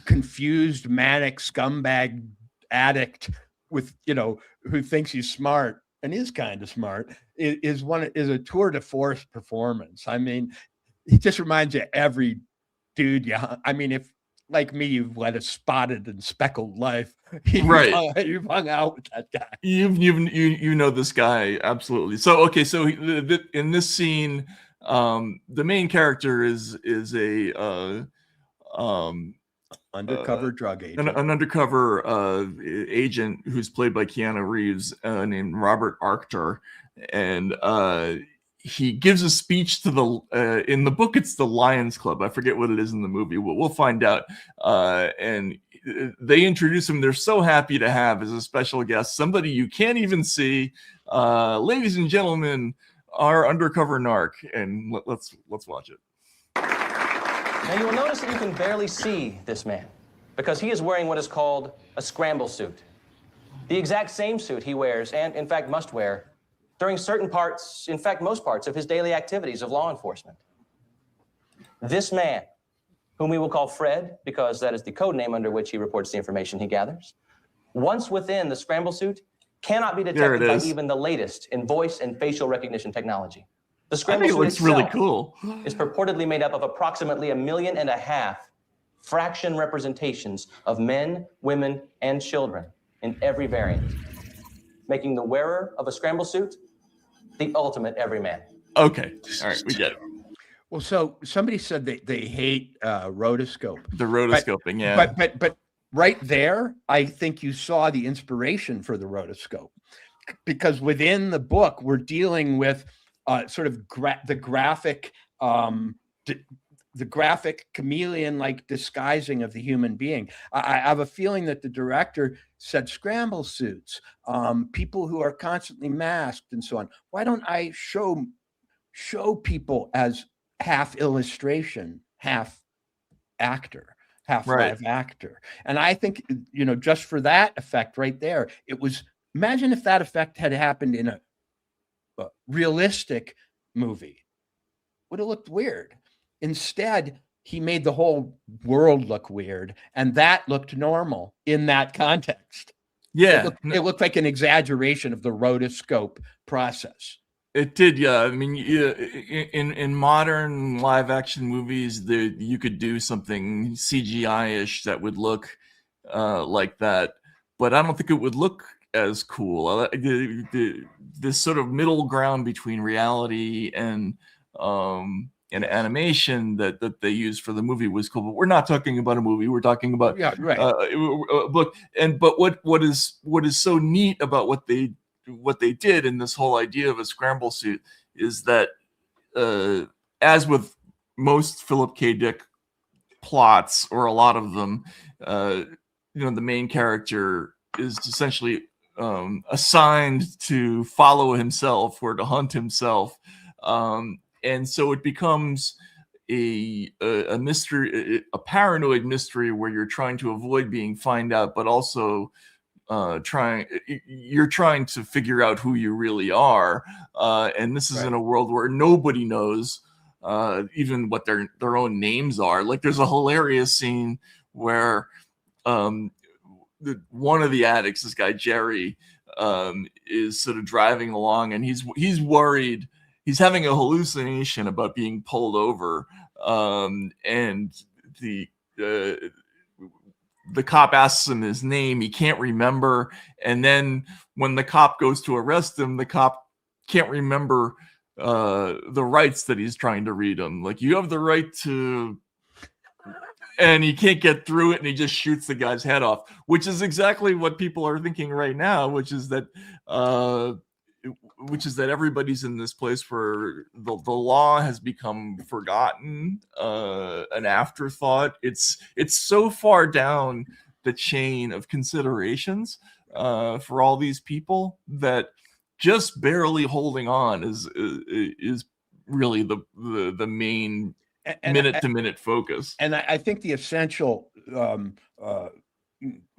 confused, manic scumbag addict with who thinks he's smart and is kind of smart, is a tour de force performance. I mean, he just reminds you of every dude. If like me, you've led a spotted and speckled life, right? You've hung out with that guy. You know this guy absolutely. So in this scene, the main character is a undercover drug agent, an undercover agent who's played by Keanu Reeves, named Robert Arctor, and he gives a speech to the in the book it's the Lions Club. I forget what it is in the movie. We'll find out. And they introduce him. They're so happy to have as a special guest somebody you can't even see. Ladies and gentlemen, our undercover narc, and let's watch it. Now you will notice that you can barely see this man because he is wearing what is called a scramble suit. The exact same suit he wears, and in fact must wear, during certain parts, in fact most parts, of his daily activities of law enforcement. This man, whom we will call Fred, because that is the code name under which he reports the information he gathers, once within the scramble suit, cannot be detected by even the latest in voice and facial recognition technology. The scramble suit looks really itself cool. Is purportedly made up of approximately 1.5 million fraction representations of men, women, and children in every variant, making the wearer of a scramble suit the ultimate everyman. Okay, all right, we get it. Well, so somebody said they hate rotoscope. The rotoscoping, yeah. But right there, I think you saw the inspiration for the rotoscope, because within the book we're dealing with sort of the graphic chameleon-like disguising of the human being. I have a feeling that the director said scramble suits, people who are constantly masked and so on. Why don't I show people as half illustration, half actor, half Right. live actor. And I think, just for that effect right there, imagine if that effect had happened in a realistic movie. Would have looked weird. Instead, he made the whole world look weird, and that looked normal in that context. Yeah. It looked like an exaggeration of the rotoscope process. It did, yeah. I mean, in modern live action movies, you could do something CGI-ish that would look like that, but I don't think it would look as cool. This sort of middle ground between reality and animation that they used for the movie was cool. But we're not talking about a movie. We're talking about a book. But what is so neat about what they did in this whole idea of a scramble suit is that, as with most Philip K. Dick plots, or a lot of them, the main character is essentially assigned to follow himself or to hunt himself, and so it becomes a mystery, a paranoid mystery, where you're trying to avoid being found out, but also you're trying to figure out who you really are, and this is in a world where nobody knows even what their own names are. Like, there's a hilarious scene where one of the addicts, this guy Jerry, is sort of driving along, and he's worried. He's having a hallucination about being pulled over, and the cop asks him his name. He can't remember, and then when the cop goes to arrest him, the cop can't remember the rights that he's trying to read him. Like, you have the right to, and he can't get through it, and he just shoots the guy's head off, which is exactly what people are thinking right now, which is that everybody's in this place where the law has become forgotten, an afterthought. It's so far down the chain of considerations for all these people that just barely holding on is really the main minute-to-minute focus. And I think the essential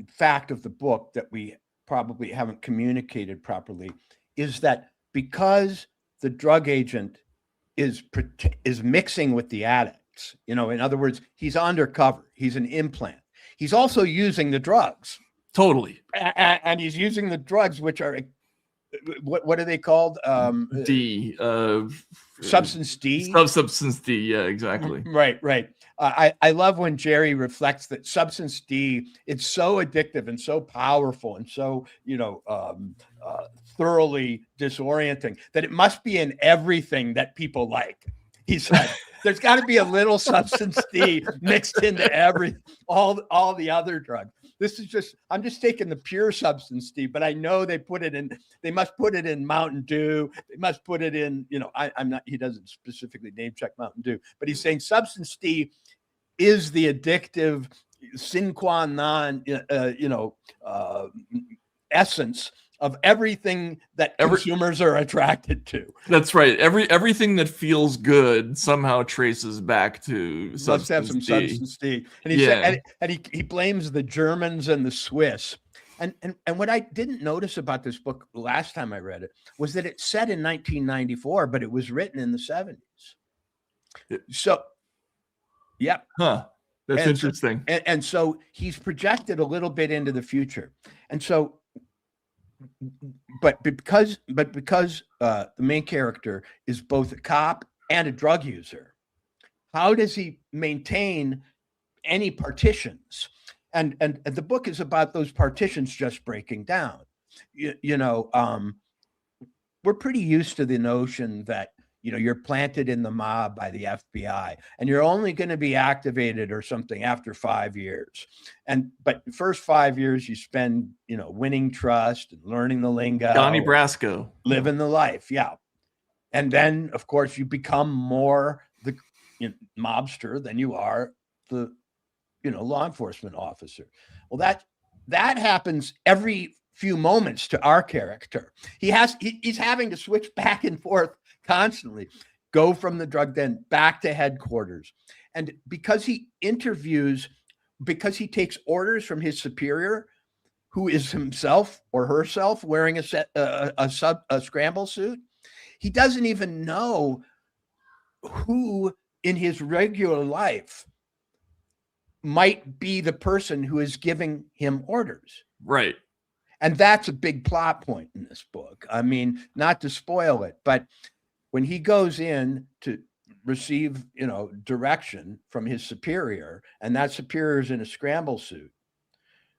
fact of the book that we probably haven't communicated properly is that because the drug agent is mixing with the addicts, in other words, he's undercover, he's an implant. He's also using the drugs. Totally. And he's using the drugs, which are, what are they called? D. Substance D? Substance D, yeah, exactly. Right. I love when Jerry reflects that substance D, it's so addictive and so powerful and so, thoroughly disorienting that it must be in everything that people like. He said, there's got to be a little substance D mixed into all the other drugs. I'm just taking the pure substance D, but I know they must put it in Mountain Dew. They must put it in, he doesn't specifically name check Mountain Dew, but he's saying substance D is the addictive sine qua non, essence of everything that consumers are attracted to. That's right. Everything that feels good somehow traces back to substance D. And he said, and he blames the Germans and the Swiss. And what I didn't notice about this book last time I read it was that it's set in 1994, but it was written in the 70s. So, yeah. Huh. That's interesting. And so he's projected a little bit into the future. And so, but because the main character is both a cop and a drug user, how does he maintain any partitions? And the book is about those partitions just breaking down. We're pretty used to the notion that you're planted in the mob by the FBI, and you're only going to be activated or something after 5 years. But the first 5 years you spend, winning trust and learning the lingo. Donnie Brasco. Living the life, yeah. And then, of course, you become more the mobster than you are the, law enforcement officer. Well, that happens every few moments to our character. He's having to switch back and forth constantly. go from the drug den back to headquarters. And because he takes orders from his superior, who is himself or herself wearing a scramble suit, he doesn't even know who in his regular life might be the person who is giving him orders. Right. And that's a big plot point in this book. I mean, not to spoil it, but when he goes in to receive, direction from his superior, and that superior is in a scramble suit,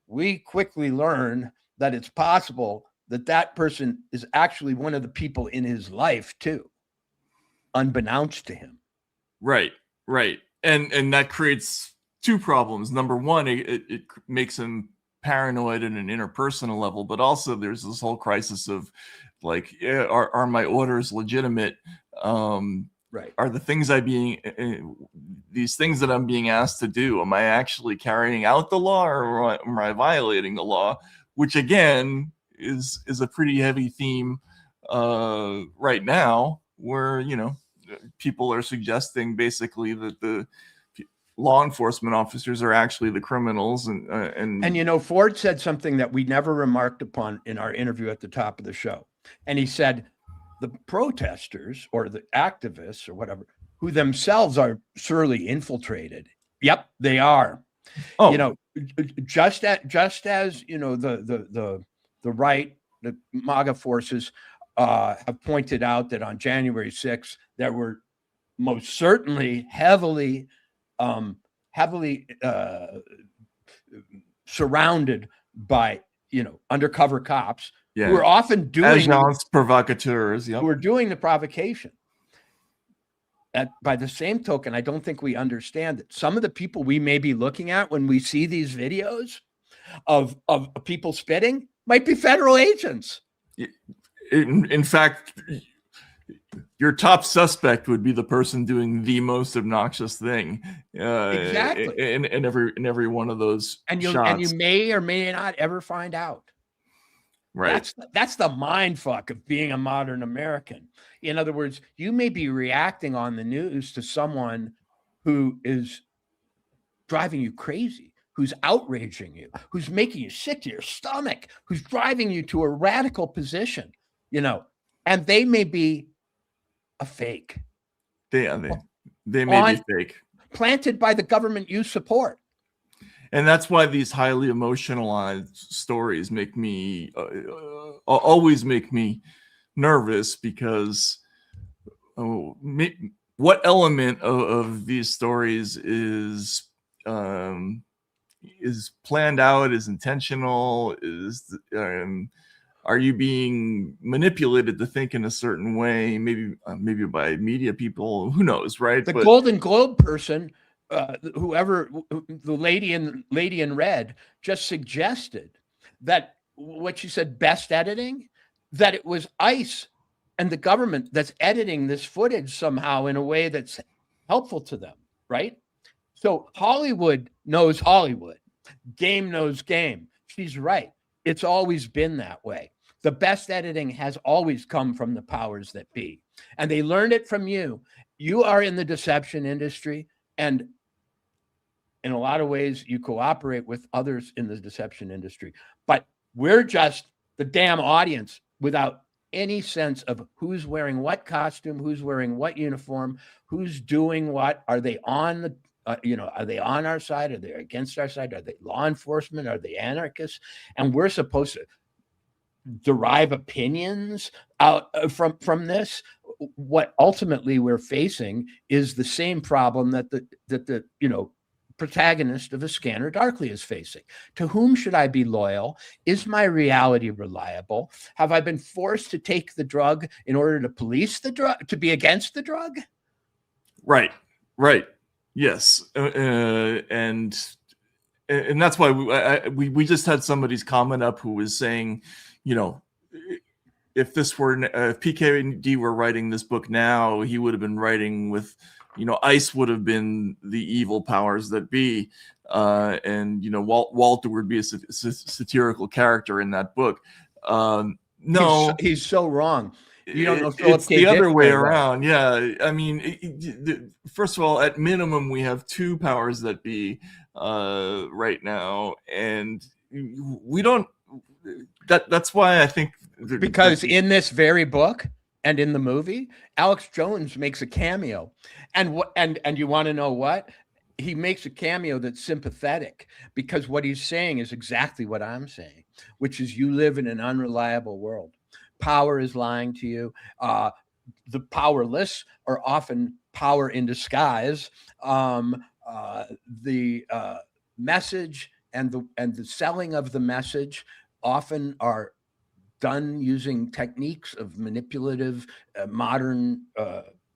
we quickly learn that it's possible that that person is actually one of the people in his life too, unbeknownst to him. Right. And that creates two problems. Number one, it makes him paranoid at an interpersonal level, but also there's this whole crisis of like, are my orders legitimate? Right. Are the things these things that I'm being asked to do, am I actually carrying out the law, or am I violating the law? Which again is a pretty heavy theme right now, where people are suggesting basically that the law enforcement officers are actually the criminals, and Ford said something that we never remarked upon in our interview at the top of the show, and he said the protesters or the activists or whatever, who themselves are surely infiltrated. Yep, they are. Oh, just as the right, the MAGA forces have pointed out that on January 6th there were most certainly heavily surrounded by undercover cops who are often doing agents provocateurs, who are doing the provocation. By the same token, I don't think we understand that some of the people we may be looking at when we see these videos of people spitting might be federal agents. In fact, your top suspect would be the person doing the most obnoxious thing. Exactly. In every one of those and shots. you may or may not ever find out. Right. That's the mind fuck of being a modern American. In other words, you may be reacting on the news to someone who is driving you crazy, who's outraging you, who's making you sick to your stomach, who's driving you to a radical position, and they may be a fake. They may be fake. Planted by the government you support. And that's why these highly emotionalized stories always make me nervous, because what element of these stories is planned out, is intentional, are you being manipulated to think in a certain way, maybe by media people, who knows, right? The Golden Globe person, whoever, the lady in red, just suggested that what she said, best editing, that it was ICE and the government that's editing this footage somehow in a way that's helpful to them, right? So Hollywood knows Hollywood. Game knows game. She's right. It's always been that way. The best editing has always come from the powers that be. And they learned it from you. You are in the deception industry, and in a lot of ways, you cooperate with others in the deception industry. But we're just the damn audience without any sense of who's wearing what costume, who's wearing what uniform, who's doing what. Are they on are they on our side? Are they against our side? Are they law enforcement? Are they anarchists? And we're supposed to derive opinions out from this. What ultimately we're facing is the same problem that the protagonist of A Scanner Darkly is facing. To whom should I be loyal? Is my reality reliable? Have I been forced to take the drug in order to police the drug, to be against the drug? Right. Yes. And that's why we just had somebody's comment up who was saying, if PKD were writing this book now, he would have been writing with, ICE would have been the evil powers that be. And Walter would be a satirical character in that book. No, he's so wrong. You don't know Philip It's K. the Dick other way very well. around. Yeah. I mean, first of all, at minimum, we have two powers that be right now. And we don't, that's why I think. Because in this very book and in the movie, Alex Jones makes a cameo. And you want to know what? He makes a cameo that's sympathetic, because what he's saying is exactly what I'm saying, which is you live in an unreliable world. Power is lying to you. The powerless are often power in disguise. The message and the selling of the message often are done using techniques of manipulative modern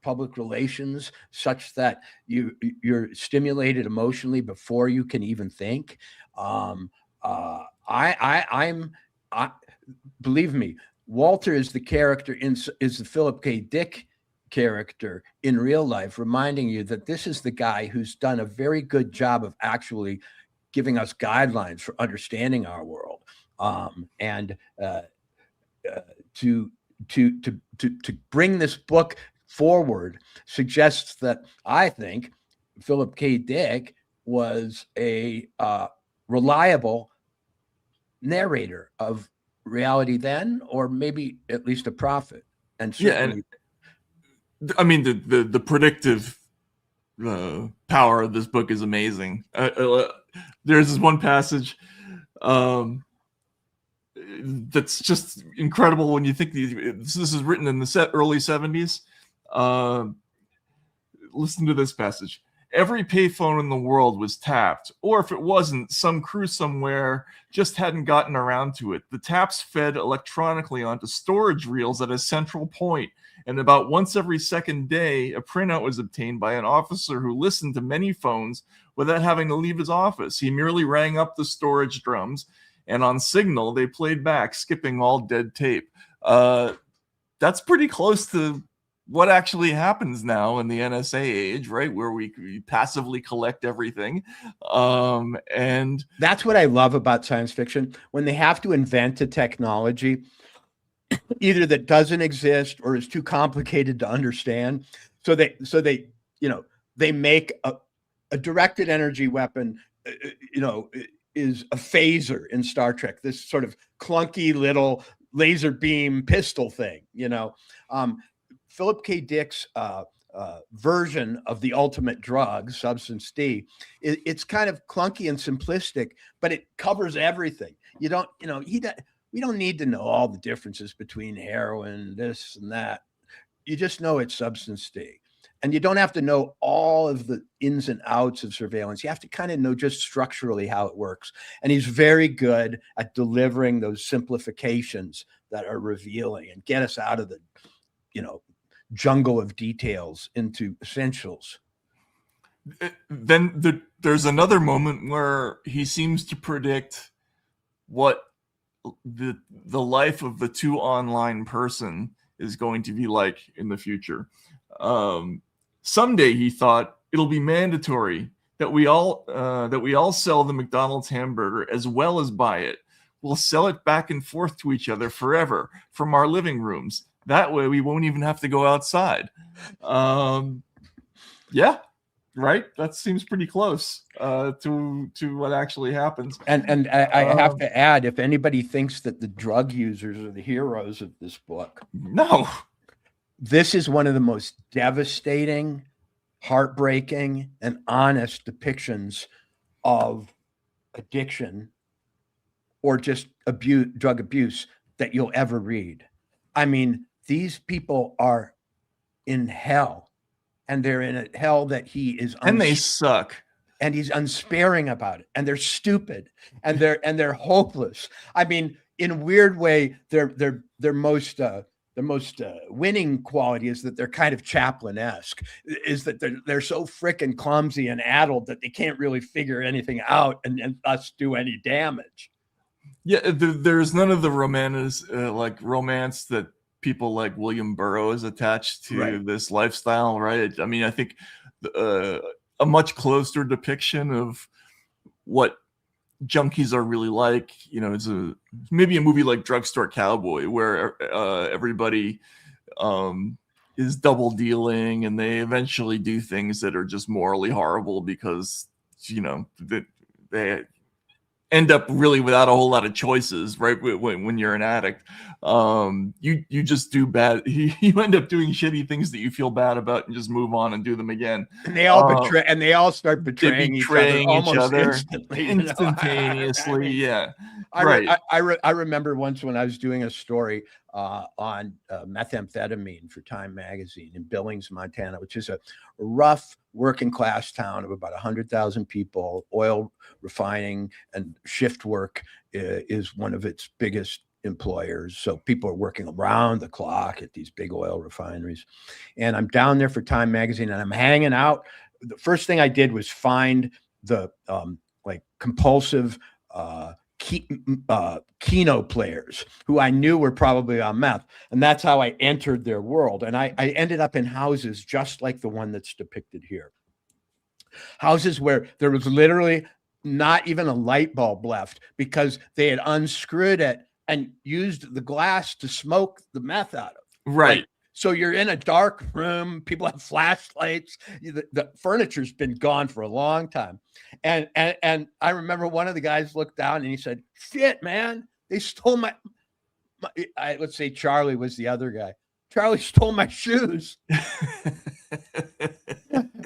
public relations, such that you're stimulated emotionally before you can even think. Believe me, Walter is the character is the Philip K. Dick character in real life, reminding you that this is the guy who's done a very good job of actually giving us guidelines for understanding our world. To bring this book forward suggests that I think Philip K. Dick was a reliable narrator of reality then, or maybe at least a prophet. And certainly, I mean, the predictive power of this book is amazing. There's this one passage that's just incredible when you think this is written in the early 70s. Listen to this passage. Every payphone in the world was tapped, or if it wasn't, some crew somewhere just hadn't gotten around to it. The taps fed electronically onto storage reels at a central point, and about once every second day, a printout was obtained by an officer who listened to many phones without having to leave his office. He merely rang up the storage drums, and on signal, they played back, skipping all dead tape. That's pretty close to what actually happens now in the NSA age, right? Where we passively collect everything. And that's what I love about science fiction, when they have to invent a technology either that doesn't exist or is too complicated to understand. So they make a directed energy weapon, is a phaser in Star Trek, this sort of clunky little laser beam pistol thing, Philip K. Dick's version of the ultimate drug, Substance D, it's kind of clunky and simplistic, but it covers everything. We don't need to know all the differences between heroin, this and that. You just know it's Substance D. And you don't have to know all of the ins and outs of surveillance. You have to kind of know just structurally how it works. And he's very good at delivering those simplifications that are revealing and get us out of the, jungle of details into essentials. Then there's another moment where he seems to predict what the life of the two online person is going to be like in the future. Someday, he thought, it'll be mandatory that we all sell the McDonald's hamburger as well as buy it. We'll sell it back and forth to each other forever from our living rooms. That way, we won't even have to go outside. Yeah, right. That seems pretty close to what actually happens. And I have to add, if anybody thinks that the drug users are the heroes of this book, no. This is one of the most devastating, heartbreaking, and honest depictions of addiction or just drug abuse that you'll ever read. I mean, these people are in hell, and they're in a hell that he is, and they suck, and he's unsparing about it, and they're stupid, and they're hopeless. I mean, in a weird way, their most winning quality is that they're kind of Chaplin-esque, is that they're so frickin' clumsy and addled that they can't really figure anything out and thus do any damage. Yeah, there's none of the romance that people like William Burroughs attached to this lifestyle, right? I mean, I think a much closer depiction of what junkies are really like, it's maybe a movie like Drugstore Cowboy, where everybody is double dealing, and they eventually do things that are just morally horrible because they end up really without a whole lot of choices, right? When you're an addict, you just do bad. You end up doing shitty things that you feel bad about, and just move on and do them again. And they all betray, and they all start betraying each other almost instantly, instantaneously. Yeah, I remember once when I was doing a story on methamphetamine for Time Magazine in Billings, Montana, which is a rough working class town of about 100,000 people. Oil refining and shift work is one of its biggest employers. So people are working around the clock at these big oil refineries. And I'm down there for Time Magazine, and I'm hanging out. The first thing I did was find the compulsive Keno players who I knew were probably on meth. And that's how I entered their world. And I ended up in houses just like the one that's depicted here. Houses where there was literally not even a light bulb left because they had unscrewed it and used the glass to smoke the meth out of. Right. So you're in a dark room. People have flashlights. The furniture's been gone for a long time. And I remember one of the guys looked down and he said, "Shit, man, they stole my let's say Charlie was the other guy. Charlie stole my shoes."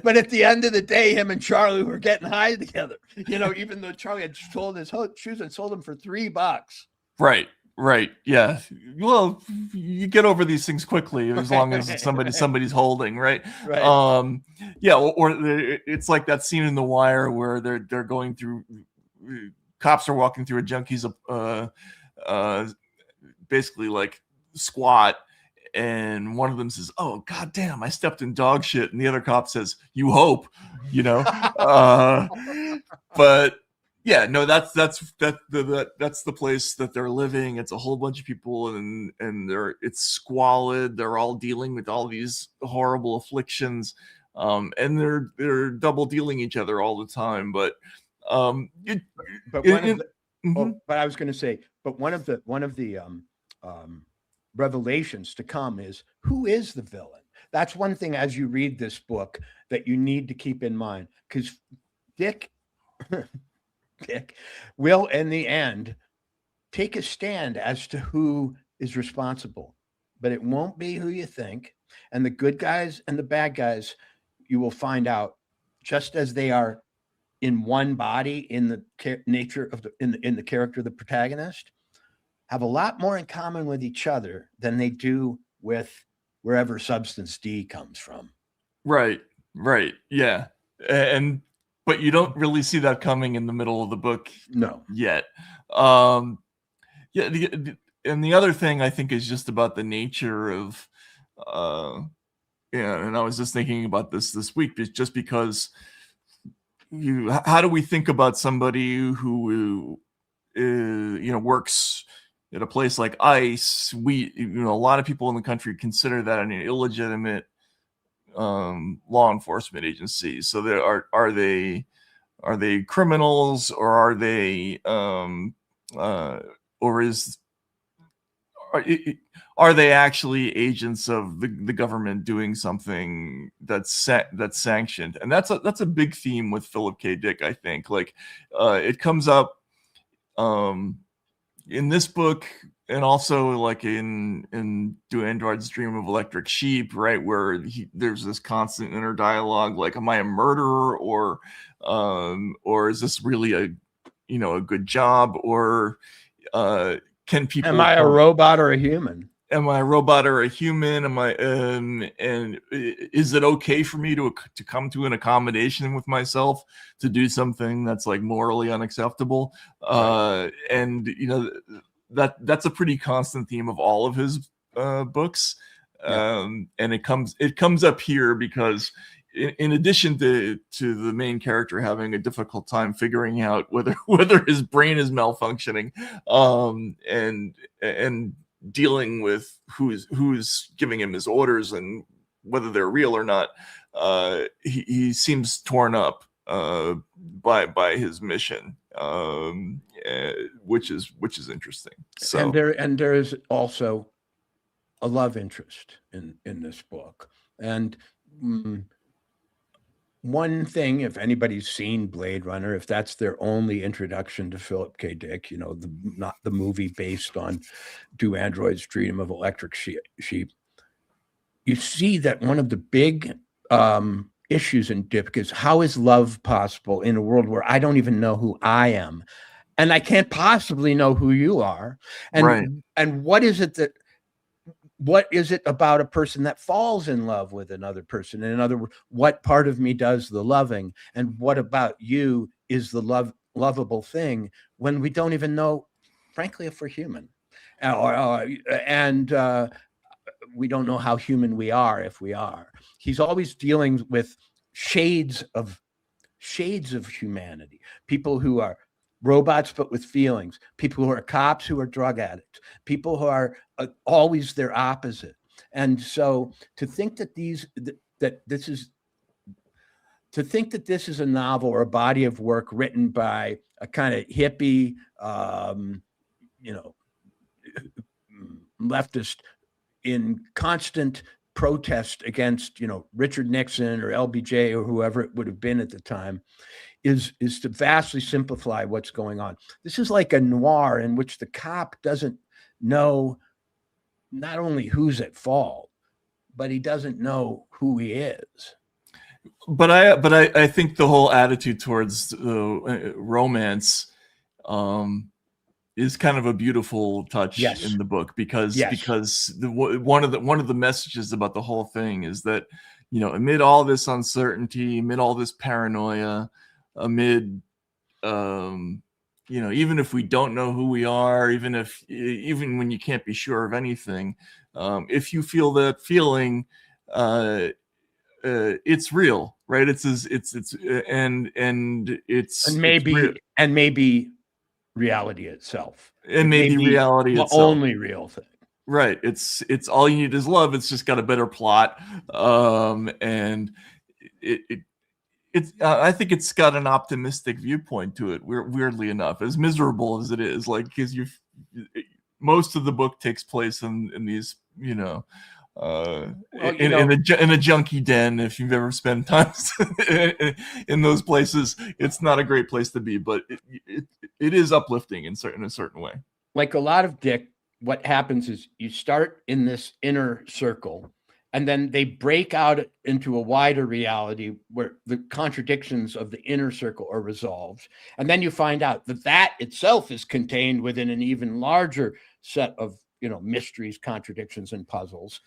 But at the end of the day, him and Charlie were getting high together. Even though Charlie had sold his shoes and sold them for $3. Right. Yeah. Well, you get over these things quickly as long as somebody's holding, right? Yeah. Or it's like that scene in The Wire where they're going through. Cops are walking through a junkie's basically like squat, and one of them says, "Oh, goddamn, I stepped in dog shit," and the other cop says, "You hope," But yeah, no, that's the place that they're living. It's a whole bunch of people, and it's squalid. They're all dealing with all these horrible afflictions, and they're double dealing each other all the time. But I was going to say, but one of the revelations to come is, who is the villain? That's one thing as you read this book that you need to keep in mind, because Dick will, in the end, take a stand as to who is responsible, but it won't be who you think. And the good guys and the bad guys, you will find out, just as they are in one body in the nature of in the character of the protagonist, have a lot more in common with each other than they do with wherever substance D comes from. Right. Yeah. But you don't really see that coming in the middle of the book. No. Yet. Yeah. And the other thing I think is just about the nature of, and I was just thinking about this week, just because how do we think about somebody who works at a place like ICE? A lot of people in the country consider that an illegitimate law enforcement agency. So are they criminals, or are they are they actually agents of the government doing something that's sanctioned? And that's a big theme with Philip K. Dick, I think. Like it comes up in this book, and also like in Do Androids Dream of Electric Sheep, right, where there's this constant inner dialogue, like, am I a murderer, or is this really a good job, or can people? Am I a robot or a human? Am I a robot or a human? Am I and is it okay for me to come to an accommodation with myself to do something that's like morally unacceptable? And that's a pretty constant theme of all of his books. And it comes up here because in addition to the main character having a difficult time figuring out whether his brain is malfunctioning, and dealing with who's giving him his orders and whether they're real or not, he seems torn up by his mission, which is interesting. So and there is also a love interest in this book. And one thing, if anybody's seen Blade Runner, if that's their only introduction to Philip K. Dick, you know, not the movie based on Do Androids Dream of Electric Sheep, you see that one of the big issues in Dick is, how is love possible in a world where I don't even know who I am, and I can't possibly know who you are, and Right. and what is it about a person that falls in love with another person? In other words, what part of me does the loving, and what about you is the lovable thing, when we don't even know, frankly, if we're human, and we don't know how human we are if we are. He's always dealing with shades of humanity, people who are robots but with feelings, people who are cops who are drug addicts, people who are always their opposite. And so to think that this is a novel or a body of work written by a kind of hippie, leftist in constant protest against, Richard Nixon or LBJ or whoever it would have been at the time, is to vastly simplify what's going on. This is like a noir in which the cop doesn't know not only who's at fault, but he doesn't know who he is. But I think the whole attitude towards romance is kind of a beautiful touch in the book, because one of the messages about the whole thing is that, amid all this uncertainty, amid all this paranoia, amid even if we don't know who we are, even when you can't be sure of anything, if you feel that feeling, it's real, right? Maybe reality itself. And maybe reality the itself. Only real thing. Right. It's all you need is love. It's just got a better plot. And I think it's got an optimistic viewpoint to it. Weirdly enough, as miserable as it is, like, because most of the book takes place in these, in a junkie den. If you've ever spent time in those places, it's not a great place to be, but it is uplifting in a certain way. Like a lot of Dick, what happens is you start in this inner circle, and then they break out into a wider reality where the contradictions of the inner circle are resolved. And then you find out that itself is contained within an even larger set of, mysteries, contradictions, and puzzles.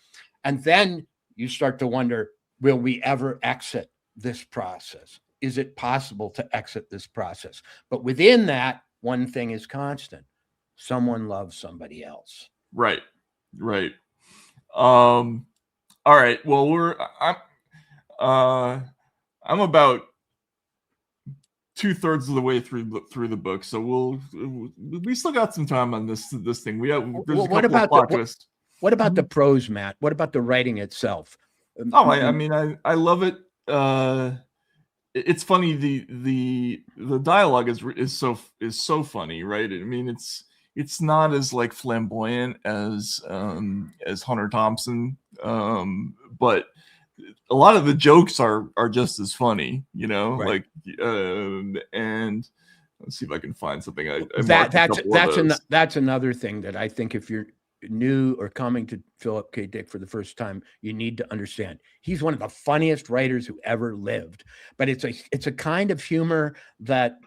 And then you start to wonder, will we ever exit this process? Is it possible to exit this process? But within that, one thing is constant: someone loves somebody else. Right. All right. Well, I'm about 2/3 of the way through the book, so we still got some time on this thing. What about the prose, Matt? What about the writing itself? I love it. It's funny. The dialogue is so funny, right? I mean, it's not as like flamboyant as Hunter Thompson, but a lot of the jokes are just as funny, Right. and let's see if I can find something. That's another thing that I think, if you're new or coming to Philip K. Dick for the first time, you need to understand. He's one of the funniest writers who ever lived, but it's a kind of humor that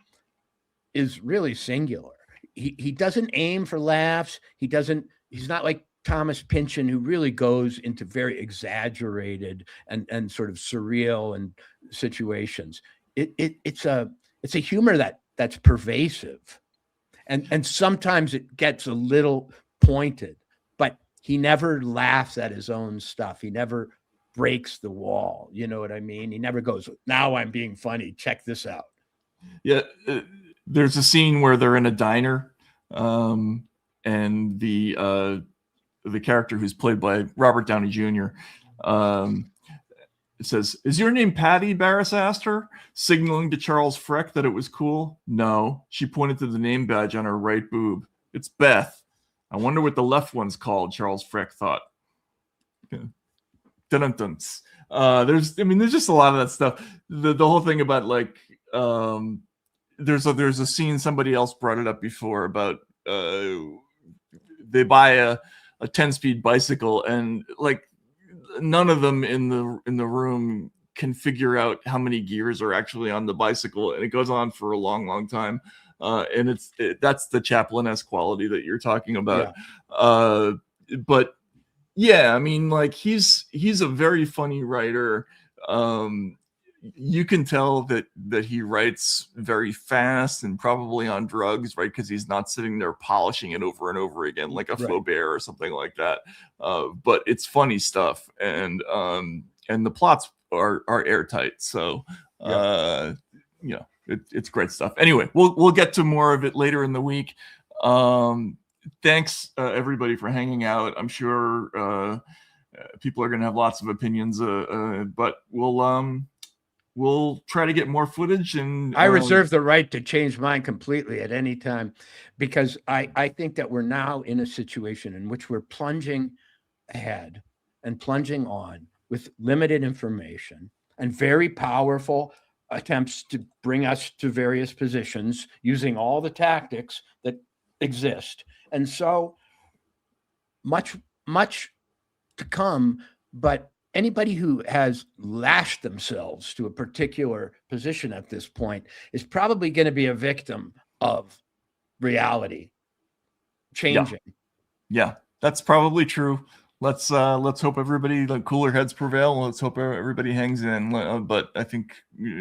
is really singular. He doesn't aim for laughs. He's not like Thomas Pynchon, who really goes into very exaggerated and sort of surreal and situations. It's a humor that's pervasive, and sometimes it gets a little pointed, but he never laughs at his own stuff. He never breaks the wall. You know what I mean? He never goes, "Now I'm being funny. Check this out." Yeah. There's a scene where they're in a diner, and the character who's played by Robert Downey Jr. It says, "Is your name Patty?" Barris asked her, signaling to Charles Freck that it was cool. "No." She pointed to the name badge on her right boob. "It's Beth. I wonder what the left one's called," Charles Freck thought. Dun-dun-duns. There's just a lot of that stuff. The whole thing about like, there's a scene, somebody else brought it up before about they buy a 10-speed bicycle, and like none of them in the room can figure out how many gears are actually on the bicycle, and it goes on for a long time. And that's the Chaplin-esque quality that you're talking about. Yeah. But yeah, I mean, like he's a very funny writer. You can tell that he writes very fast and probably on drugs, right? Because he's not sitting there polishing it over and over again like a Flaubert or something like that. But it's funny stuff, and the plots are airtight. So it's great stuff. Anyway, we'll get to more of it later in the week. Thanks everybody for hanging out. I'm sure people are going to have lots of opinions, but we'll try to get more footage. And I reserve the right to change mine completely at any time, because I think that we're now in a situation in which we're plunging ahead and plunging on with limited information and very powerful attempts to bring us to various positions using all the tactics that exist. And so much to come, but anybody who has lashed themselves to a particular position at this point is probably going to be a victim of reality changing. Yeah, that's probably true. Let's hope everybody, the cooler heads prevail. Let's hope everybody hangs in. But I think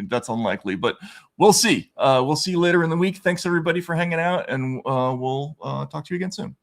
that's unlikely. But we'll see. We'll see you later in the week. Thanks everybody for hanging out, and we'll talk to you again soon.